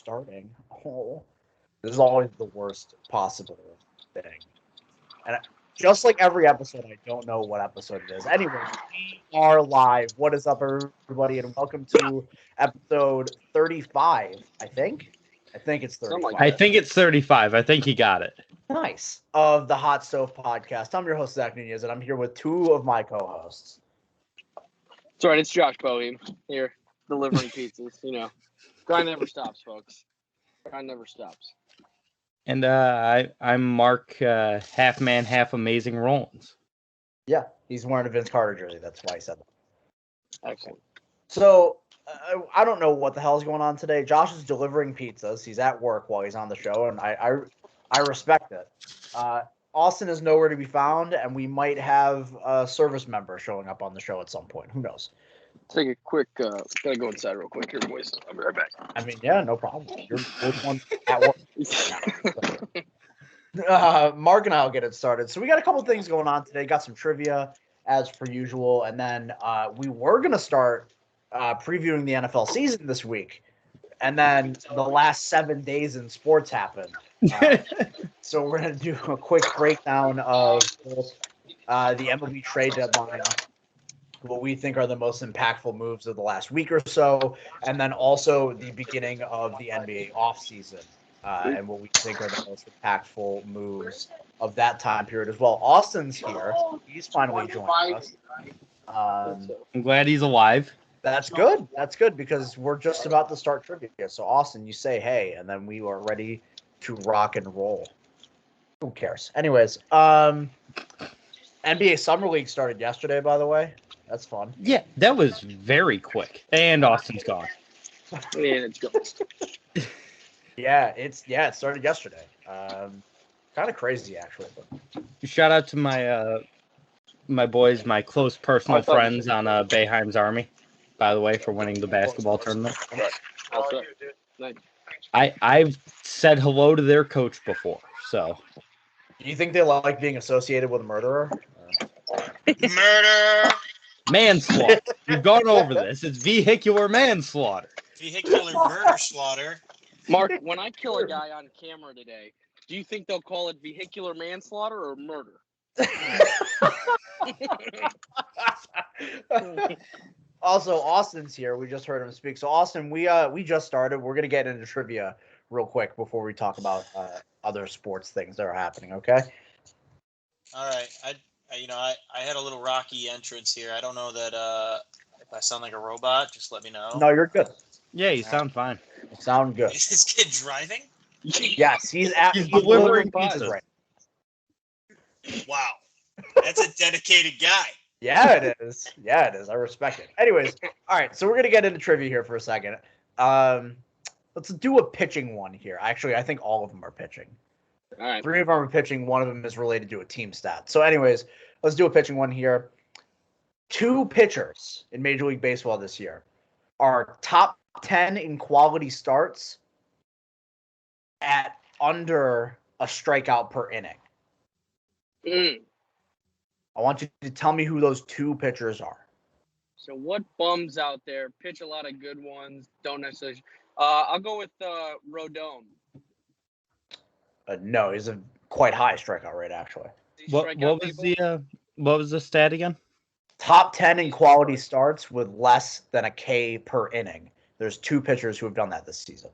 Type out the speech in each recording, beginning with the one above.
starting. Oh, this is always the worst possible thing. And just like every episode, I don't know what episode it is. Anyway, we are live. What is up, everybody, and welcome to episode 35, I think. I think it's 35. I think it's 35. I think he got it. Nice. Of the Hot Stove Podcast. I'm your host, Zach Nunez, and I'm here with two of my co-hosts. That's right. It's Josh Bowie here delivering pizzas. Grind never stops, folks. Grind never stops. And I'm Mark, half man, half amazing Rollins. Yeah, he's wearing a Vince Carter jersey. That's why I said that. Excellent. So, I don't know what the hell is going on today. Josh is delivering pizzas. He's at work while he's on the show, and I respect it. Austin is nowhere to be found, and we might have a service member showing up on the show at some point. Who knows? Take a quick, gotta go inside real quick here, boys. I'll be right back. I mean, yeah, no problem. You're the one at work. Mark and I will get it started. So we got a couple things going on today. Got some trivia, as per usual, and then we were going to start previewing the NFL season this week, and then the last 7 days in sports happened. So we're going to do a quick breakdown of the MLB trade deadline, what we think are the most impactful moves of the last week or so, and then also the beginning of the NBA offseason, and what we think are the most impactful moves of that time period as well. Austin's here. He's finally joined us. I'm glad he's alive. That's good. That's good because we're just about to start trivia. So, Austin, you say hey, and then we are ready to rock and roll. Who cares? Anyways, NBA Summer League started yesterday, by the way. That's fun. Yeah, that was very quick. And Austin's gone. And it's gone. It started yesterday. Kind of crazy, actually. But... Shout out to my boys, my close personal friends on Bayheim's Army, by the way, for winning the basketball tournament. Nice. I've said hello to their coach before, so. Do you think they like being associated with a murderer? Murder! Manslaughter. We've gone over this. It's vehicular manslaughter. Vehicular murder slaughter. Mark, when I kill a guy on camera today, do you think they'll call it vehicular manslaughter or murder? Also, Austin's here. We just heard him speak. So, Austin, we just started. We're gonna get into trivia real quick before we talk about other sports things that are happening. Okay. All right. I had a little rocky entrance here. I don't know that if I sound like a robot, just let me know. No, you're good. Yeah, you sound fine. You sound good. Is this kid driving? Yes, he's delivering pizzas pizzas. right. Wow. That's a dedicated guy. Yeah, it is. Yeah, it is. I respect it. Anyways, all right. So we're gonna get into trivia here for a second. Let's do a pitching one here. Actually, I think all of them are pitching. All right. 3 of them are pitching. 1 of them is related to a team stat. So, anyways, let's do a pitching one here. 2 pitchers in Major League Baseball this year are top 10 in quality starts at under a strikeout per inning. I want you to tell me who those 2 pitchers are. So what bums out there pitch a lot of good ones? Don't necessarily. I'll go with Rodon. No, he's a quite high strikeout rate, actually. What was the stat again? Top 10 in quality starts with less than a K per inning. There's 2 pitchers who have done that this season.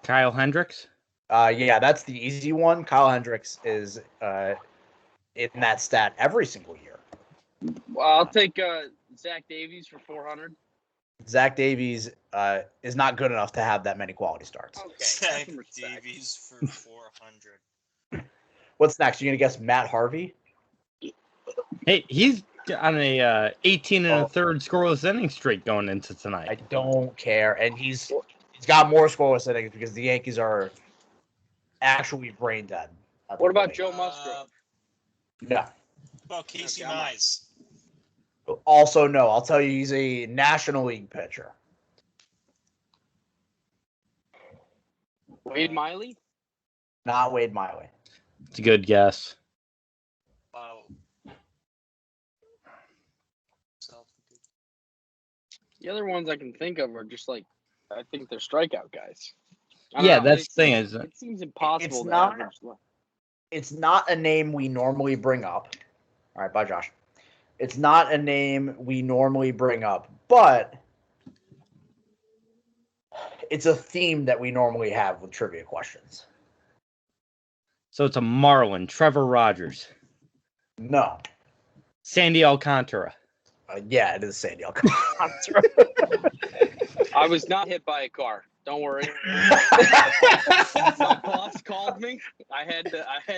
Kyle Hendricks? Yeah, that's the easy one. Kyle Hendricks is in that stat every single year. Well, I'll take Zach Davies for 400. Zach Davies is not good enough to have that many quality starts. Okay. Zach Davies for 400. What's next? You gonna guess Matt Harvey? Hey, he's on a 18 and a third scoreless inning streak going into tonight. I don't care, and he's got more scoreless innings because the Yankees are actually brain dead. What about Joe Musgrove? No. About Casey Mize. Also, no. I'll tell you, he's a National League pitcher. Wade Miley? Not Wade Miley. It's a good guess. Wow. The other ones I can think of are just like, I think they're strikeout guys. I don't Yeah, know, that's the thing is it seems impossible It's to not- average. It's not a name we normally bring up. All right, bye, Josh. It's not a name we normally bring up, but it's a theme that we normally have with trivia questions. so it's a Marlin, Trevor Rogers, No. Sandy Alcantara. Yeah, it is Sandy Alcantara. I was not hit by a car. Don't worry. My boss called me. I had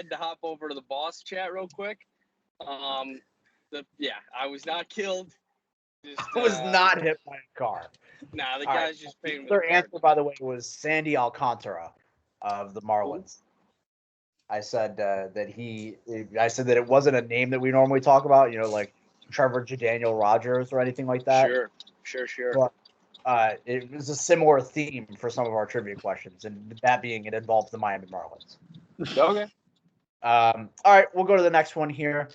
to hop over to the boss chat real quick. I was not killed. Just, I was not hit by a car. Nah, the All guy's right. just paying me. Their answer, by the way, was Sandy Alcantara of the Marlins. I said I said that it wasn't a name that we normally talk about, like Trevor Daniel Rogers or anything like that. Sure. But it was a similar theme for some of our trivia questions, and that being it involves the Miami Marlins. Okay. All right, we'll go to the next one here.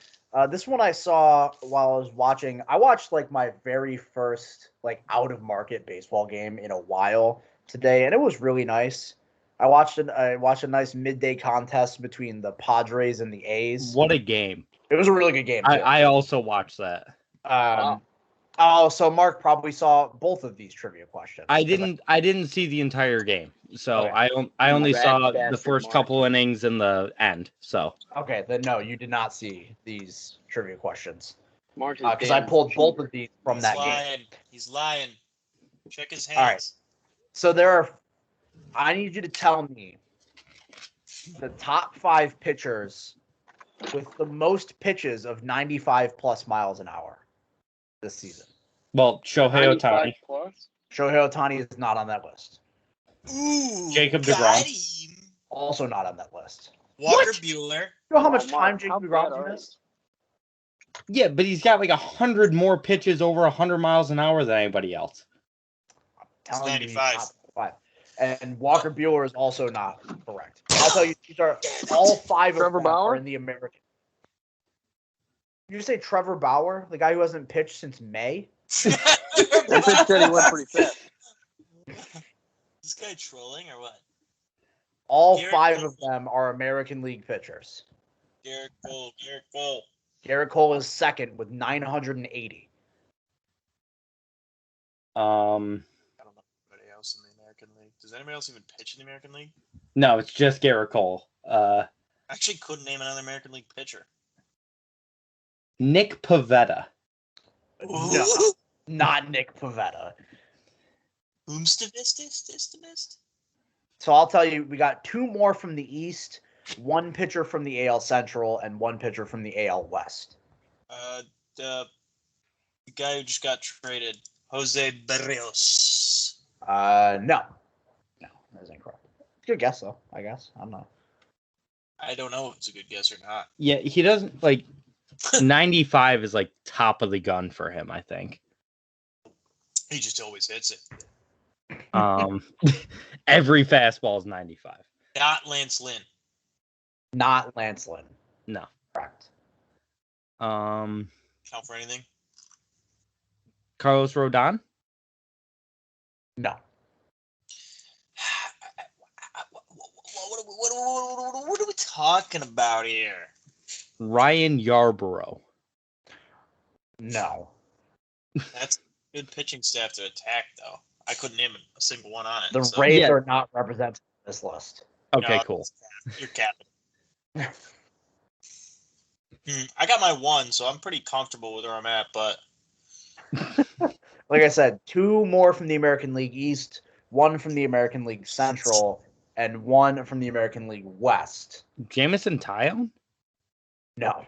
This one I saw while I was watching. I watched my very first out of market baseball game in a while today, and it was really nice. I watched a nice midday contest between the Padres and the A's. What a game! It was a really good game. I also watched that. Wow. Oh, so Mark probably saw both of these trivia questions. I didn't see the entire game, so Okay. I only Bad saw the bastard, first Mark. couple innings and the end. So Okay, then no, you did not see these trivia questions Mark is because I damn pulled both cheater. of these from He's that lying. game. He's lying. Check his hands. All right. So I need you to tell me the top 5 pitchers with the most pitches of 95 plus miles an hour this season. well, Shohei 95 Ohtani, plus? Shohei Ohtani is not on that list. Ooh, Jacob got deGrom. him. Also not on that list. Walker Bueller. You know how much Oh, time Mark, how Jacob bad DeGrom are missed? yeah, but he's got 100 more pitches over 100 miles an hour than anybody else. Telling you he's 95. top 5. And Walker Bueller is also not correct. I'll tell you, these are all 5 Trevor of them Bauer? are in the American. Did you say Trevor Bauer, the guy who hasn't pitched since May? That pitch said he went pretty fast. This guy trolling or what? All Garrett 5 Cole. of them are American League pitchers. Garrett Cole. Garrett Cole. Garrett Cole is second with 980. Um, I don't know anybody else in the American League. Does anybody else even pitch in the American League? no, it's just Garrett Cole. I actually couldn't name another American League pitcher. Nick Pivetta. No, not Nick Pivetta. Boomstavist? So I'll tell you, we got 2 more from the East, 1 pitcher from the AL Central, and 1 pitcher from the AL West. The guy who just got traded, Jose Berrios. No, that is incorrect. Good guess though, I guess. I'm not. I don't know if it's a good guess or not. Yeah, he doesn't 95 is top of the gun for him, I think. He just always hits it. Every fastball is 95. Not Lance Lynn. Not Lance Lynn. No. Correct. Count for anything? Carlos Rodon? No. What are we talking about here? Ryan Yarborough. No. That's a good pitching staff to attack, though. I couldn't name a single one on it. The so. Rays Yeah. are not represented in this list. Okay, No, cool. You're capping. I got my 1, so I'm pretty comfortable with where I'm at, but Like I said, 2 more from the American League East, 1 from the American League Central, and 1 from the American League West. Jamison Tyone? No.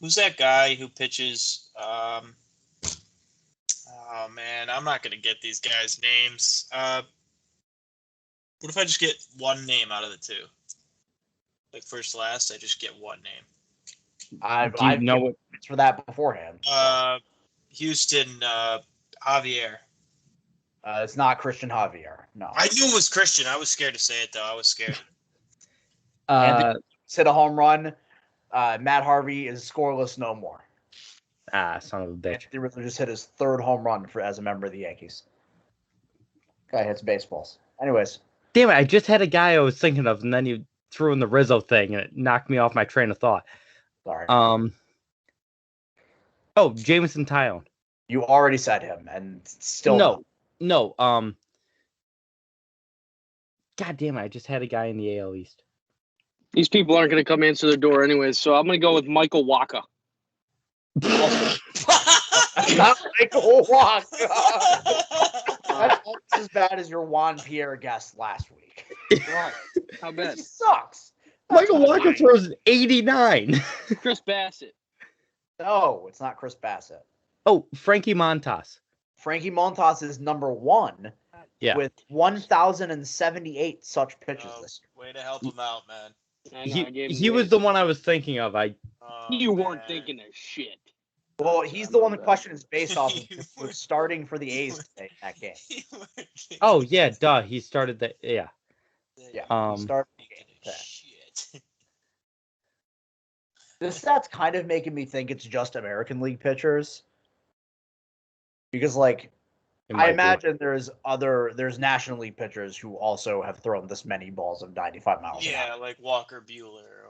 who's that guy who pitches? Oh man, I'm not gonna get these guys' names. What if I just get one name out of the 2? Like first to last, I just get one name. I've Do you know given what? points for that beforehand. Houston, Javier. It's not Christian Javier. No. I knew it was Christian. I was scared to say it though. I was scared. Hit a home run. Matt Harvey is scoreless no more. Son of a bitch. Anthony Rizzo just hit his 3rd home run as a member of the Yankees. Guy hits baseballs. Anyways, Damn it! I just had a guy I was thinking of, and then you threw in the Rizzo thing, and it knocked me off my train of thought. Sorry. Oh, Jameson Tyone. You already said him, and still No. God damn it! I just had a guy in the AL East. These people aren't going to come answer the door anyways, so I'm going to go with Michael Waka. That's not Michael Walker. That's almost as bad as your Juan Pierre guest last week. Right. How bad? He sucks. Michael Walker throws an 89. Chris Bassett. No, it's not Chris Bassett. Oh, Frankie Montas. Frankie Montas is number 1 with 1,078 such pitches this year. Way to help him out, man. He was the one I was thinking of. You weren't thinking of shit. Well, he's the one the question is based off of. Was starting for the A's today in that game. Oh yeah, duh. He started the Yeah. He started the game today. Shit. This stat's kind of making me think it's just American League pitchers. Because like I imagine there's National League pitchers who also have thrown this many balls of 95 miles an hour. Yeah, like Walker Buehler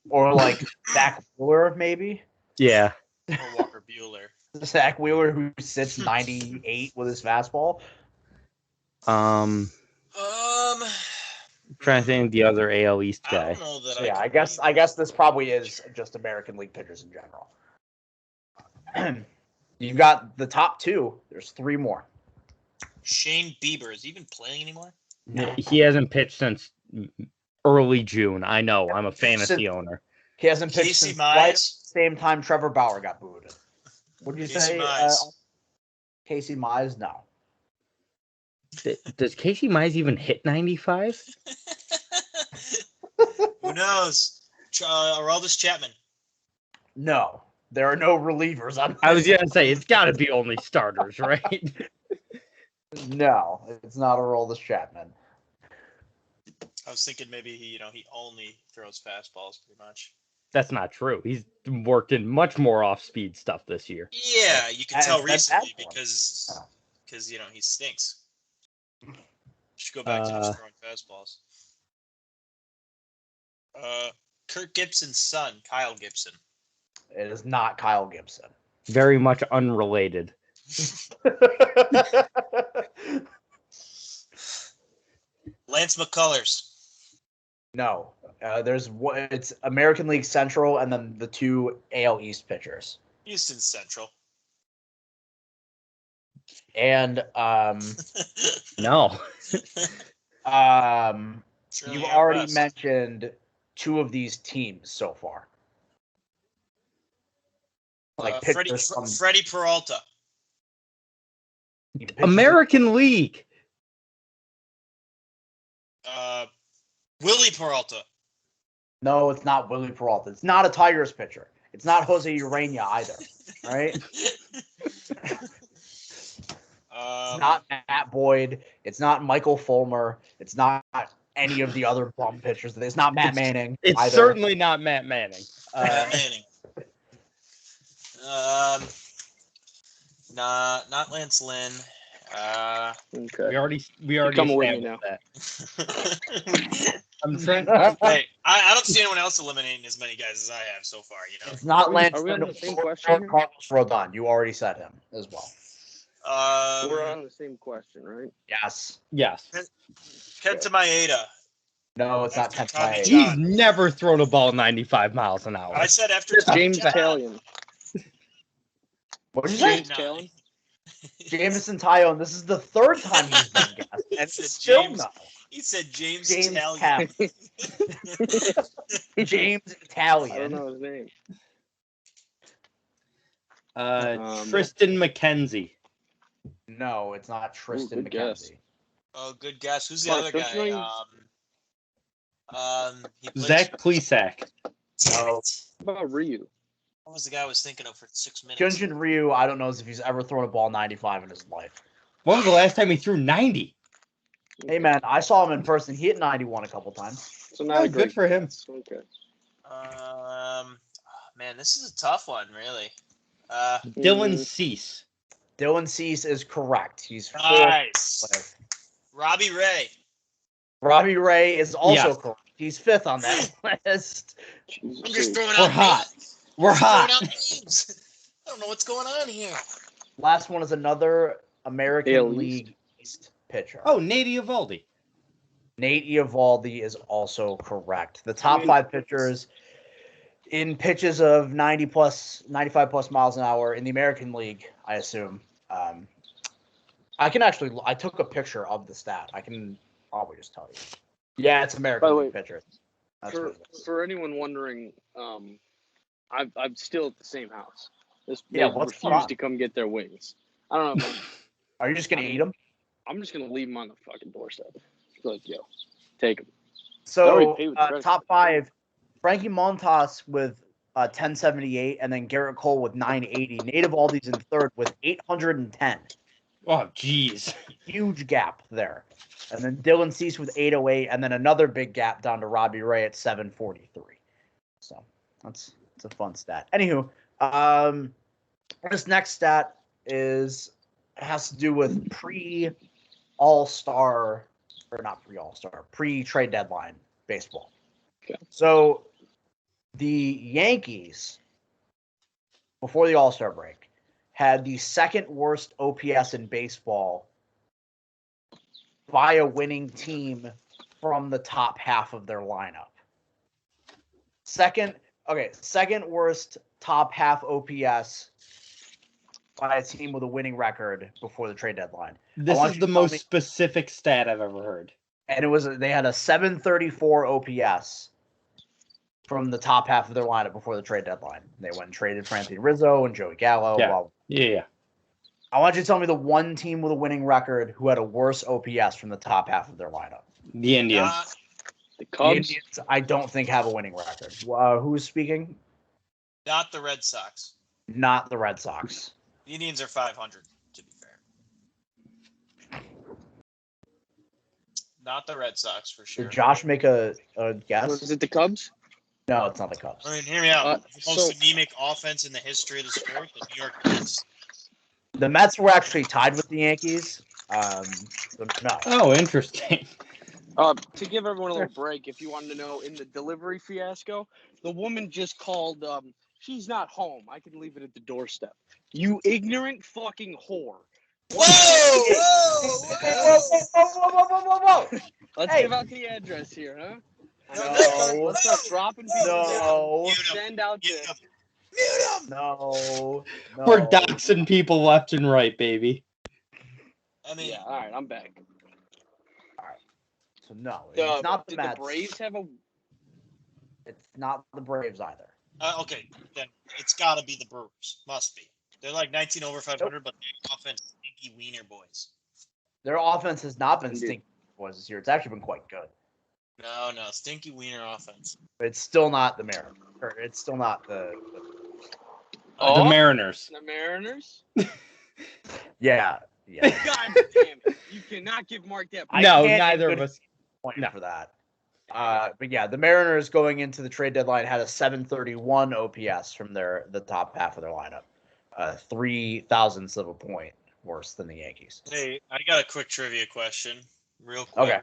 Or like Zach Wheeler, maybe. Yeah. Or Walker Buehler. Zach Wheeler, who sits 98 with his fastball. Trying to think of the other AL East guy. I don't know that So yeah, I guess this probably is just American League pitchers in general. You've got the top 2. There's 3 more. Shane Bieber, is he even playing anymore? No. He hasn't pitched since early June. I know. I'm a fantasy owner. He hasn't pitched Casey since Mize? right at the same time Trevor Bauer got booed. What did you Casey say? Mize. Casey Mize? No. Does Casey Mize even hit 95? Who knows? Aroldis Chapman. No. There are no relievers on. I was gonna say it's got to be only starters, right? No, it's not Aroldis Chapman. I was thinking maybe he only throws fastballs pretty much. That's not true. He's worked in much more off-speed stuff this year. Yeah, you can tell That's recently bad because he stinks. Should go back to just throwing fastballs. Kirk Gibson's son, Kyle Gibson. It is not Kyle Gibson. Very much unrelated. Lance McCullers. No. It's American League Central and then the 2 AL East pitchers. Houston Central. And No. you've already mentioned 2 of these teams so far. Like Freddie Peralta. American League. Willie Peralta. No, it's not Willie Peralta. It's not a Tigers pitcher. It's not Jose Urena either. Right? It's not Matt Boyd. It's not Michael Fulmer. It's not any of the other bum pitchers. It's not Matt Manning. It's either. certainly not Matt Manning. Matt Manning. Not Lance Lynn. Okay. We already come with me established now. that. I'm trying. Hey, I don't see anyone else eliminating as many guys as I have so far. It's not Lance Are we on Lynn the same or question here? Carlos Rodon. You already said him as well. We're on the same question, right? Yes. Yes. Kenta Maeda. No, it's not After Kent Tommy Maeda. He's never thrown a ball 95 miles an hour. I said after Tommy James John. Italian. What did you say? James Italian. Jameson Tyone. This is the 3rd time he's been guessed. And It's still James. no. He said James James Italian. James I don't Italian. know his name. Tristan McKenzie. No, it's not Tristan good guess. McKenzie. Oh, good guess. Who's the Mark, other don't you guy? He plays Zach for- Plesac. No. What about Ryu? What was the guy I was thinking of for 6 minutes? Hyunjin Ryu, I don't know if he's ever thrown a ball 95 in his life. When was the last time he threw 90? Hey, man, I saw him in person. He hit 91 a couple times. So not a Good great for him. guess. Okay. Man, this is a tough one, really. Dylan Cease. Dylan Cease is correct. He's 4th. Nice. Robbie Ray. Robbie Ray is also Yes. correct. He's 5th on that list. Jesus I'm just Christ. throwing We're out hot. names. We're Just throwing hot. out names. I don't know what's going on here. Last one is another American AL East. League East pitcher. Oh, Nate Eovaldi. Nate Eovaldi is also correct. The top 5 pitchers in pitches of 95 plus miles an hour in the American League, I assume. I took a picture of the stat. I can probably just tell you. Yeah, it's American By the League way, pitchers. That's what it is. For anyone wondering, I'm still at the same house. They Yeah, what's going refuse on? to come get their wings. I don't know. Are you just gonna eat them? I'm just gonna leave them on the fucking doorstep. Like, yo, take them. So paid with credit top card. 5: Frankie Montas with 1078, and then Garrett Cole with 980. Nate Eovaldi's in 3rd with 810. Oh, jeez. Huge gap there. And then Dylan Cease with 808, and then another big gap down to Robbie Ray at 743. So it's a fun stat. Anywho, this next stat has to do with pre-trade deadline baseball. Okay. So the Yankees, before the All-Star break, had the 2nd worst OPS in baseball by a winning team from the top half of their lineup. Second worst top half OPS by a team with a winning record before the trade deadline. This is the most specific stat I've ever heard. And they had a 734 OPS from the top half of their lineup before the trade deadline. They went and traded for Anthony Rizzo and Joey Gallo. Yeah. Blah, blah. Yeah. I want you to tell me the one team with a winning record who had a worse OPS from the top half of their lineup. The Indians. The The Cubs. Indians, I don't think, have a winning record. Who's speaking? Not the Red Sox. Not the Red Sox. The Indians are 500, to be fair. Not the Red Sox, for sure. Did Josh make a guess? Was it the Cubs? No, it's not the Cubs. I mean, hear me out. The most so- anemic offense in the history of the sport, the New York Mets. The Mets were actually tied with the Yankees. So no. Oh, interesting. To give everyone a little break, if you wanted to know, in the delivery fiasco, the woman just called, she's not home. I can leave it at the doorstep. You ignorant fucking whore. Whoa! Let's Hey. give out the address here, huh? No. Let's start dropping people. No. Send out Mute the... him. Mute him! No. We're doxing people left and right, baby. I mean, Yeah, all right, I'm back. So no, it's not the Did Mets. the Braves have a... It's not the Braves either. okay, then it's got to be the Brewers. Must be. They're like 19 over 500, but the offense, stinky wiener boys. Their offense has not been Indeed. stinky boys this year. It's actually been quite good. No, stinky wiener offense. But it's still not the Mariners. Or it's still not the The Mariners. The Mariners? yeah. God damn it. You cannot give Mark that... I No, can't neither even of us. point No. for that. But yeah, the Mariners going into the trade deadline had a 731 OPS from the top half of their lineup. 3,000ths of a point worse than the Yankees. Hey, I got a quick trivia question, real quick. Okay.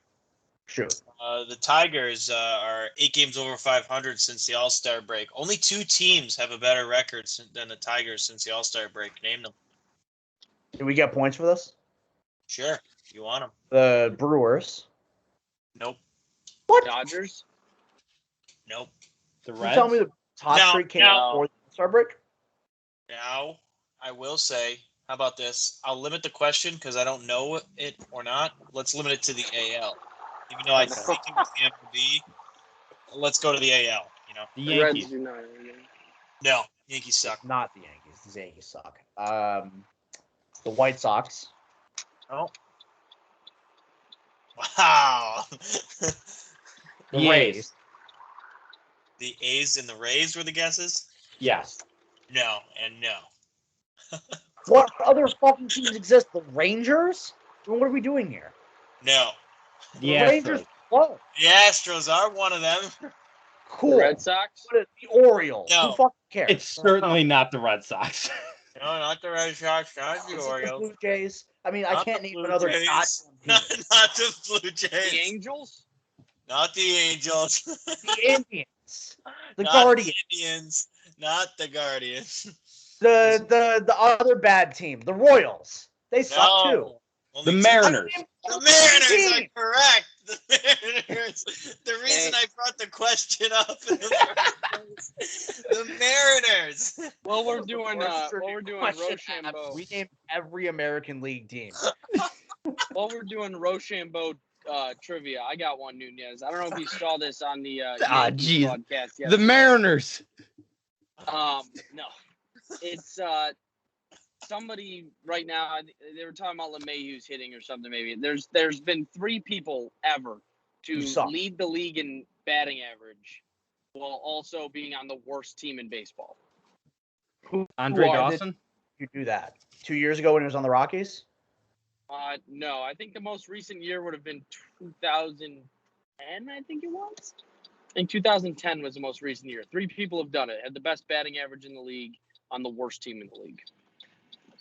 Shoot. The Tigers are 8 games over 500 since the All-Star break. Only 2 teams have a better record than the Tigers since the All-Star break. Name them. Do we get points for this? Sure, you want them. The Brewers. Nope. What? Dodgers? Nope. The You Reds. tell me the top No, 3 came no. before the All-Star break? Now, I will say, how about this? I'll limit the question because I don't know it or not. Let's limit it to the AL. Even though I think it was the MLB, let's go to the AL. You know, The The Reds Yankees. do not. no, Yankees suck. Not the Yankees. The Yankees suck. The White Sox. Oh, wow. The The Rays. A's. The A's and the Rays were the guesses. Yes. No and no. What other fucking teams exist? The Rangers? What are we doing here? No. The Rangers. Astros. Whoa. The Astros are one of them. Cool. The Red Sox? What is the Orioles? No. Who fucking cares? It's certainly not the Red Sox. No, not the Red Sox, not the Is it the Orioles. Blue Jays? I mean, I Not can't the name Blue another Jays. goddamn team. Not the Blue The Jays. Angels? Not the Angels. The Indians, the Not Guardians, the Indians. Not the Guardians. the other bad team, the Royals. They suck too. No. The Only two Mariners. teams. The Mariners are correct. The Mariners. The reason I brought the question up in the first place. The Mariners. Well, we're doing Worst trivia question ever. Rochambeau. We named every American League team. While we're doing Rochambeau trivia, I got one, Nunez. I don't know if you saw this on the Yankees geez. broadcast The yesterday. Mariners. No, it's somebody right now. They were talking about LeMahieu's hitting or something. Maybe there's been 3 people ever to lead the league in batting average, while also being on the worst team in baseball. Andre Dawson. You do that 2 years ago when he was on the Rockies? No, I think the most recent year would have been 2010. I think it was. I think 2010 was the most recent year. 3 people have done it. Had the best batting average in the league on the worst team in the league.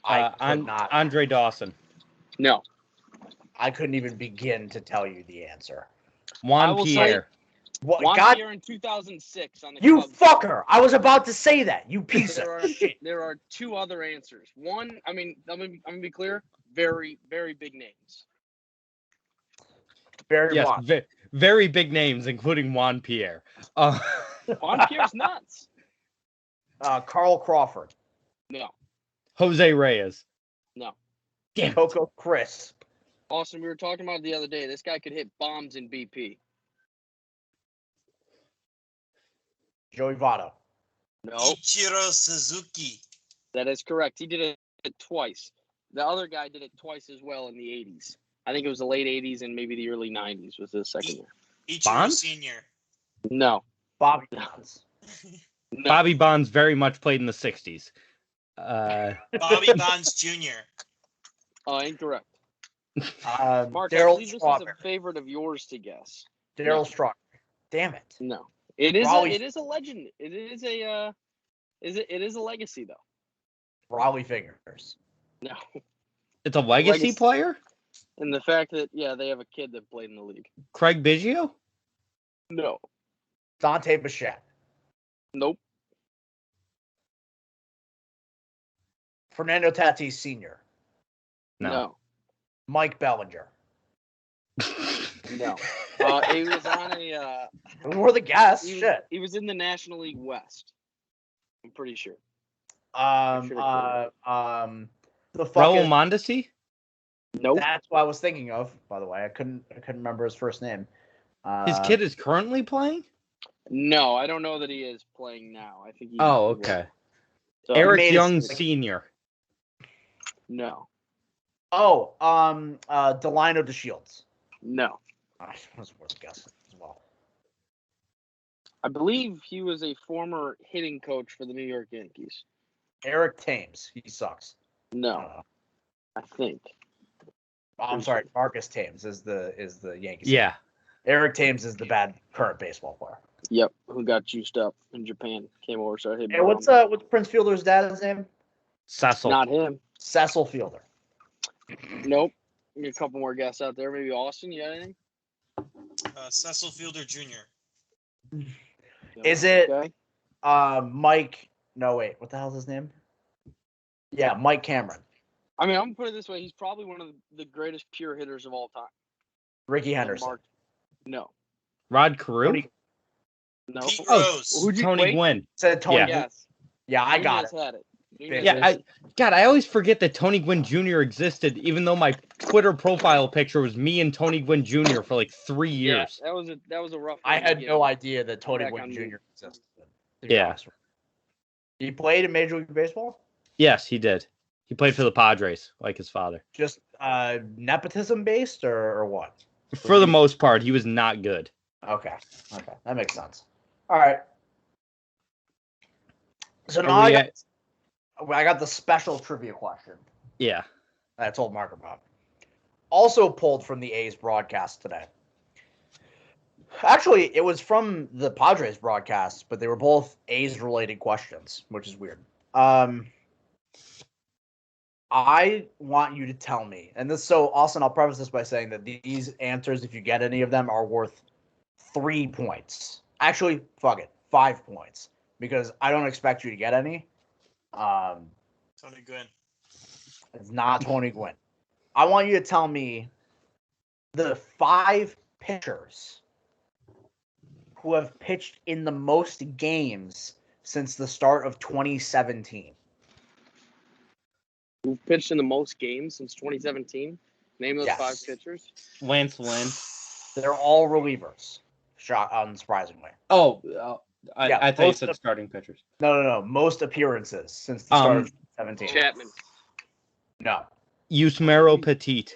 Andre Dawson. No. I couldn't even begin to tell you the answer. Juan Pierre. Juan God, Pierre in 2006 on the you Cubs. fucker! I was about to say that. You piece of shit. There are 2 other answers. One, I mean, I'm gonna be clear. Very, very big names. Barry Yes, Bonds. very big names, including Juan Pierre. Juan Pierre's nuts. Carl Crawford. No. Jose Reyes. No. Damn. Coco Crisp. Austin, we were talking about it the other day. This guy could hit bombs in BP. Joey Votto. No. Ichiro Suzuki. That is correct. He did it twice. The other guy did it twice as well in the 80s. I think it was the late 80s and maybe the early 90s was his second year. Ichiro Bonds? Senior. No. Bobby Bonds. No. Bobby Bonds very much played in the 60s. Bobby Bonds Jr. Incorrect. Mark, I Daryl believe this is Strawberry. a favorite of yours to guess. Daryl Strawberry. Damn it. No. It is Raleigh- it is a legend. It is a legacy though. Raleigh Fingers. No. It's a legacy player? And the fact that they have a kid that played in the league. Craig Biggio? No. Dante Bichette. Nope. Fernando Tatis Sr. No. Mike Bellinger. No. He was on a We're the guests. Shit. he was in the National League West. I'm pretty sure. The fuck Raul is, Mondesi? Nope. that's what I was thinking of, by the way. I couldn't remember his first name. His kid is currently playing? No, I don't know that he is playing now. I think he Oh, okay. So, Eric made Young his- Sr. No. Delino DeShields. No. I was worth a guess as well. I believe he was a former hitting coach for the New York Yankees. Eric Thames. He sucks. I don't No, know. I think. I'm sorry. Marcus Thames is the Yankees. Yeah. Eric Thames is the bad current baseball player. Yep, who got juiced up in Japan, came over, started hitting. Hey, what's Prince Fielder's dad's name? Cecil. Not him. Cecil Fielder. Nope. Get a couple more guests out there. Maybe Austin. You got anything? Cecil Fielder Jr. No. Is it- Okay. Mike. No, wait. What the hell's his name? Yeah, Mike Cameron. I mean, I'm gonna put it this way: he's probably one of the greatest pure hitters of all time. Ricky Henderson. Mark. No. Rod Carew? Tony- No. Pete Oh, Rose. Who'd you Tony wait? Gwynn. Said Tony. Yeah. Yes. Yeah, I got Nunez it. had it. Yeah, Yeah, I always forget that Tony Gwynn Jr. existed, even though my Twitter profile picture was me and Tony Gwynn Jr. for like 3 years. Yeah, that was a rough. I one to had get. no idea that Tony Back Gwynn on Jr. me. existed. Yeah. He played in Major League Baseball? Yes, he did. He played for the Padres, like his father. Just nepotism based or what? For the most part, he was not good. Okay. That makes sense. All right. So now Are we I got the special trivia question Yeah. that I told Mark about. Also pulled from the A's broadcast today. Actually, it was from the Padres broadcast, but they were both A's related questions, which is weird. I want you to tell me, and this, so Austin, I'll preface this by saying that these answers, if you get any of them, are worth 3 points. Actually, fuck it, 5 points, because I don't expect you to get any. Tony Gwynn. It's not Tony Gwynn. I want you to tell me the 5 pitchers who have pitched in the most games since the start of 2017. Who've pitched in the most games since 2017? Name those 5 pitchers. Lance Lynn. They're all relievers. Unsurprisingly. Oh, I thought you said starting pitchers. No. Most appearances since the start of 2017. Chapman. No. Yusmeiro Petit.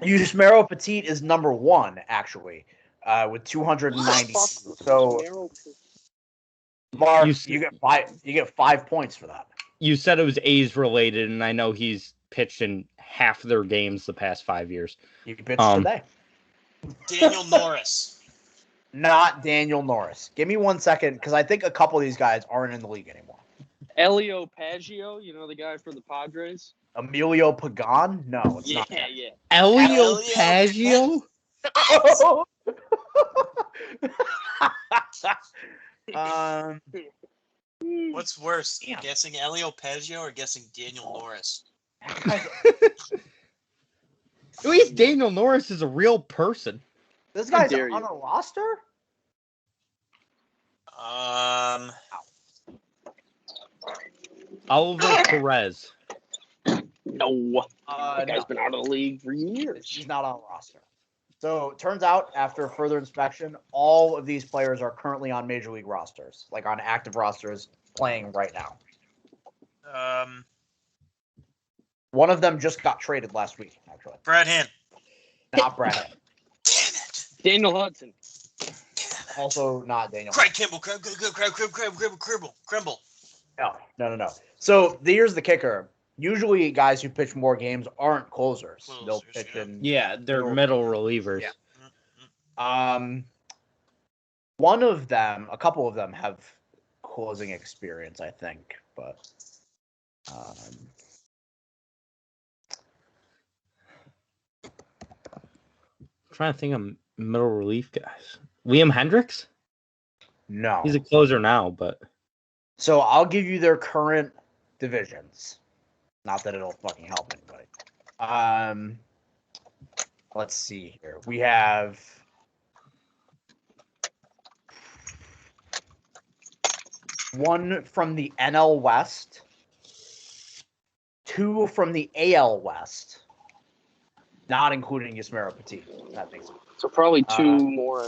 Yusmeiro Petit is number 1, actually, with 290. So, Mark, you get 5 points for that. You said it was A's related, and I know he's pitched in half their games the past 5 years. You can pitch today. Daniel Norris. Not Daniel Norris. Give me 1 second, because I think a couple of these guys aren't in the league anymore. Elio Paggio, you know the guy for the Padres? Emilio Pagan? No, it's not. Yeah. Elio Paggio? What's worse, guessing Elio Paggio or guessing Daniel Norris? At least Daniel Norris is a real person. This guy's on a roster? Oliver Perez. No. That guy's been out of the league for years. He's not on a roster. So, it turns out, after further inspection, all of these players are currently on Major League rosters, like on active rosters, playing right now. One of them just got traded last week, actually. Brad Hand. Not Brad Hand. Damn it. Daniel Hudson. Also not Daniel. Craig Kimball. Krimble. No. So, here's the kicker. Usually, guys who pitch more games aren't closers. They'll pitch in. Yeah, they're middle relievers. Yeah. One of them, a couple of them have closing experience, I think, but. I'm trying to think of middle relief guys. Liam Hendricks? No. He's a closer now, but. So I'll give you their current divisions. Not that it'll fucking help anybody. Let's see here. We have one from the NL West, 2 from the AL West, not including Yusmeiro Petit. That makes sense. So probably 2 more.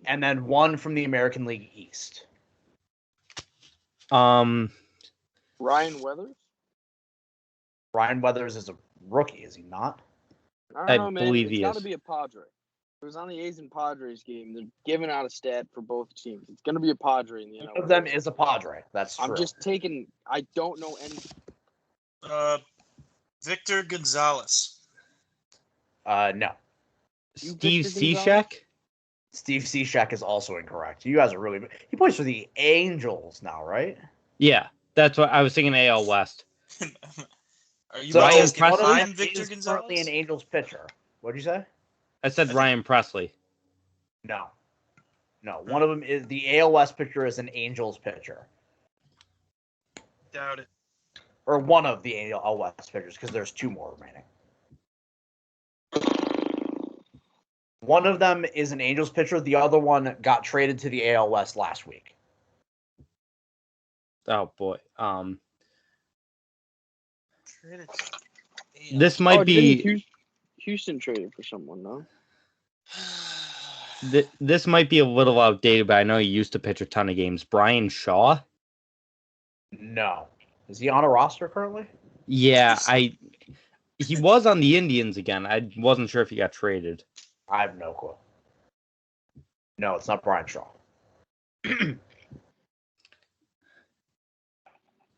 And then 1 from the American League East. Ryan Weathers? Ryan Weathers is a rookie, is he not? I don't know, man. believe he It's got to is. be a Padre. It was on the A's and Padres game. They're giving out a stat for both teams. It's going to be a Padre in the One NL. of them is a Padre. That's true. I'm just taking. I don't know any. Victor Gonzalez. No. Steve Victor Cishek? Steve Cishek is also incorrect. You guys are really. He plays for the Angels now, right? Yeah, that's what I was thinking. AL West. Are you So Ryan asking Presley? one of I'm them Victor is Gonzalez? currently an Angels pitcher. What'd you say? I said Ryan Presley. No. One of them is the AL West pitcher is an Angels pitcher, Doubt it. or one of the AL West pitchers, because there's 2 more remaining. One of them is an Angels pitcher. The other one got traded to the AL West last week. Oh boy. Traded. This might be Houston traded for someone, no? this might be a little outdated, but I know he used to pitch a ton of games. Brian Shaw? No. Is he on a roster currently? Yeah, he was on the Indians again. I wasn't sure if he got traded. I have no clue. No, it's not Brian Shaw.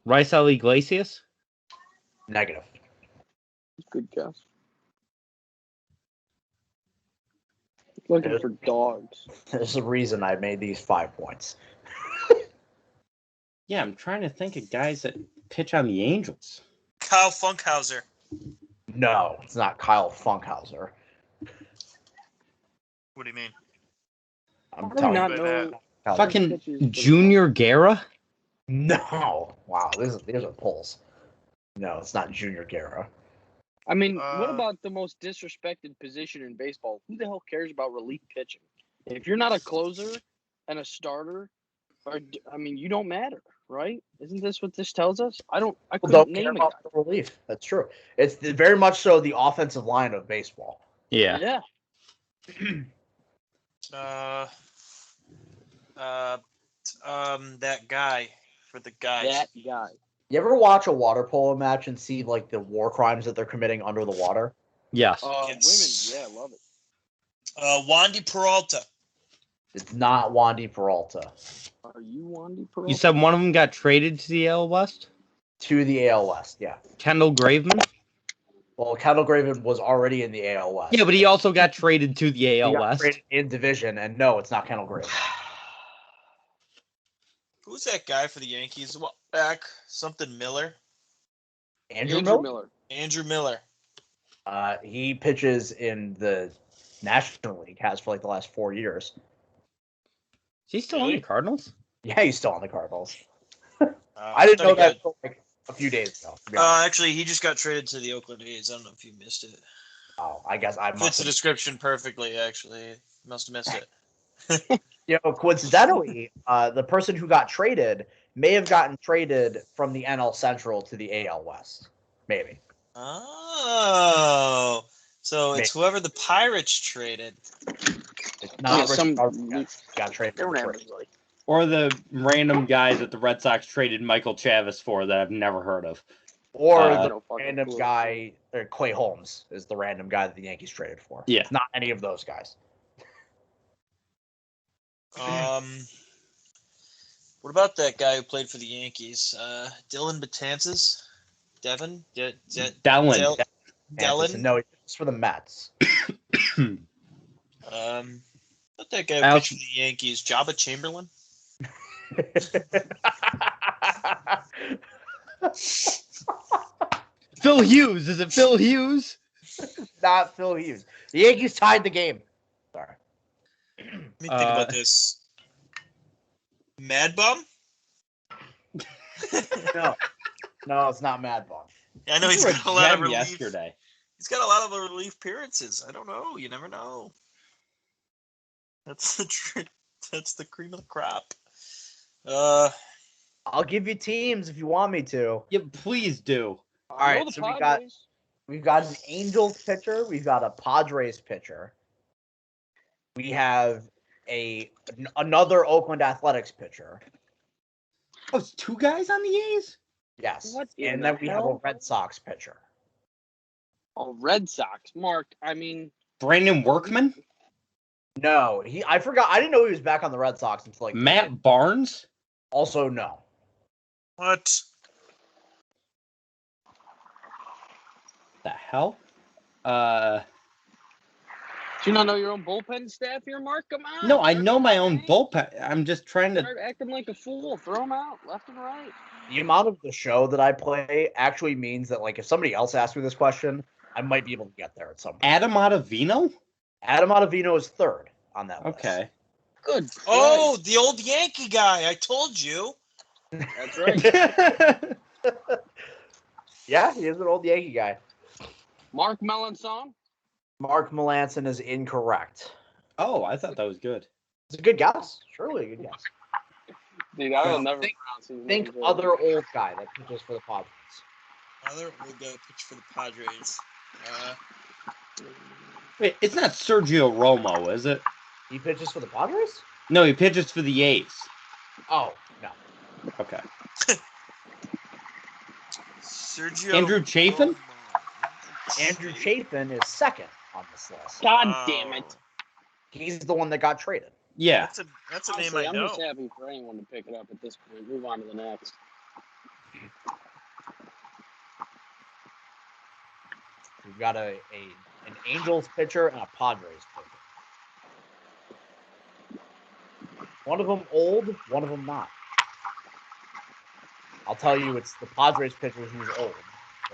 Raisel Iglesias? Negative. Good guess. Looking for dogs. There's a reason I made these 5 points. Yeah, I'm trying to think of guys that pitch on the Angels. Kyle Funkhauser? No, it's not Kyle Funkhauser. What do you mean? I'm How do we telling not you. know? Fucking pitches for the Junior Guerra? No. Wow, these are pulls. No, it's not Junior Guerra. I mean, what about the most disrespected position in baseball? Who the hell cares about relief pitching? If you're not a closer and a starter, you don't matter, right? Isn't this what this tells us? I People couldn't don't care name a guy. about the relief. That's true. It's very much so the offensive line of baseball. Yeah. That guy for the guys. That guy. You ever watch a water polo match and see like the war crimes that they're committing under the water? Yes. Yes. Women, yeah, love it. Wandy Peralta. It's not Wandy Peralta. Are you Wandy Peralta? You said one of them got traded to the AL West? To the AL West, yeah. Kendall Graveman? Well, Kendall Graveman was already in the AL West. Yeah, but he also got traded to the AL He got West. traded in division, and no, it's not Kendall Graveman. Who's that guy for the Yankees? Well, back something Miller. Andrew Miller? Andrew Miller. He pitches in the National League, has for like the last 4 years. Is he still on the Cardinals? Yeah, he's still on the Cardinals. I didn't know that until like a few days ago. Actually, he just got traded to the Oakland A's. I don't know if you missed it. Oh, I guess I must Fits the have. description perfectly, actually. Must have missed it. Coincidentally, the person who got traded may have gotten traded from the NL Central to the AL West. Maybe. Oh. So it's whoever the Pirates traded. It's not some got traded. Or the random guy that the Red Sox traded Michael Chavis for that I've never heard of. Or the random guy, or Clay Holmes is the random guy that the Yankees traded for. Yeah. It's not any of those guys. What about that guy who played for the Yankees? Dylan Betances? Devin? Dellin. Dellin? No, it's for the Mets. Not that guy who pitched for the Yankees. Jabba Chamberlain? Phil Hughes. Is it Phil Hughes? Not Phil Hughes. The Yankees tied the game. Sorry. Let me think about this. Mad Bum? No, it's not Mad Bum. I know he's got a lot of relief. Yesterday. He's got a lot of relief appearances. I don't know. You never know. That's the cream of the crop. I'll give you teams if you want me to. Yeah, please do. All right, so we've got an Angels pitcher, we've got a Padres pitcher. We have another Oakland Athletics pitcher. Oh, it's two guys on the A's? Yes. And then we have a Red Sox pitcher. Oh, Red Sox. Mark, Brandon Workman? No, I forgot. I didn't know he was back on the Red Sox until like Matt Barnes? Also, no. What? The hell? Do you not know your own bullpen staff here, Mark? Come on. No, I know my own bullpen. I'm just trying to start acting like a fool. Throw them out left and right. The amount of the show that I play actually means that, like, if somebody else asked me this question, I might be able to get there at some point. Adam Ottavino? Adam Ottavino is third on that list. Okay. Good. Oh, the old Yankee guy. I told you. That's right. Yeah, he is an old Yankee guy. Mark Melanson? Mark Melanson is incorrect. Oh, I thought that was good. It's a good guess. Surely a good guess. Dude, I will never pronounce his Think name. other old guy that pitches for the Padres. Other old guy pitch for the Padres. Wait, it's not Sergio Romo, is it? He pitches for the Padres? No, he pitches for the A's. Oh, no. Okay. Sergio Andrew Chafin? Andrew Chafin is second on this list. God damn it. He's the one that got traded. Yeah. That's a name Honestly, I know. I'm just happy for anyone to pick it up at this point. Move on to the next. We've got an Angels pitcher and a Padres pitcher. One of them old, one of them not. I'll tell you, it's the Padres pitcher who's old.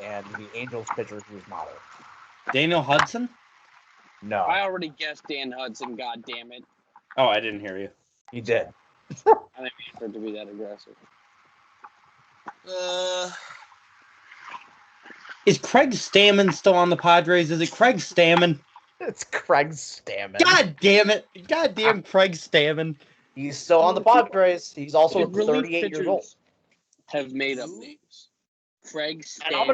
and the Angels pitcher who is not old. Daniel Hudson? No, I already guessed Dan Hudson. God damn it! Oh, I didn't hear you. he did. I didn't mean for it to be that aggressive. Is Craig Stammen still on the Padres? Is it Craig Stammen? It's Craig Stammen. God damn it. Goddamn Craig Stammen. He's still on the Padres. He's also Dude, relief 38 years old. pitchers have made up names. Craig And Stammen. I'm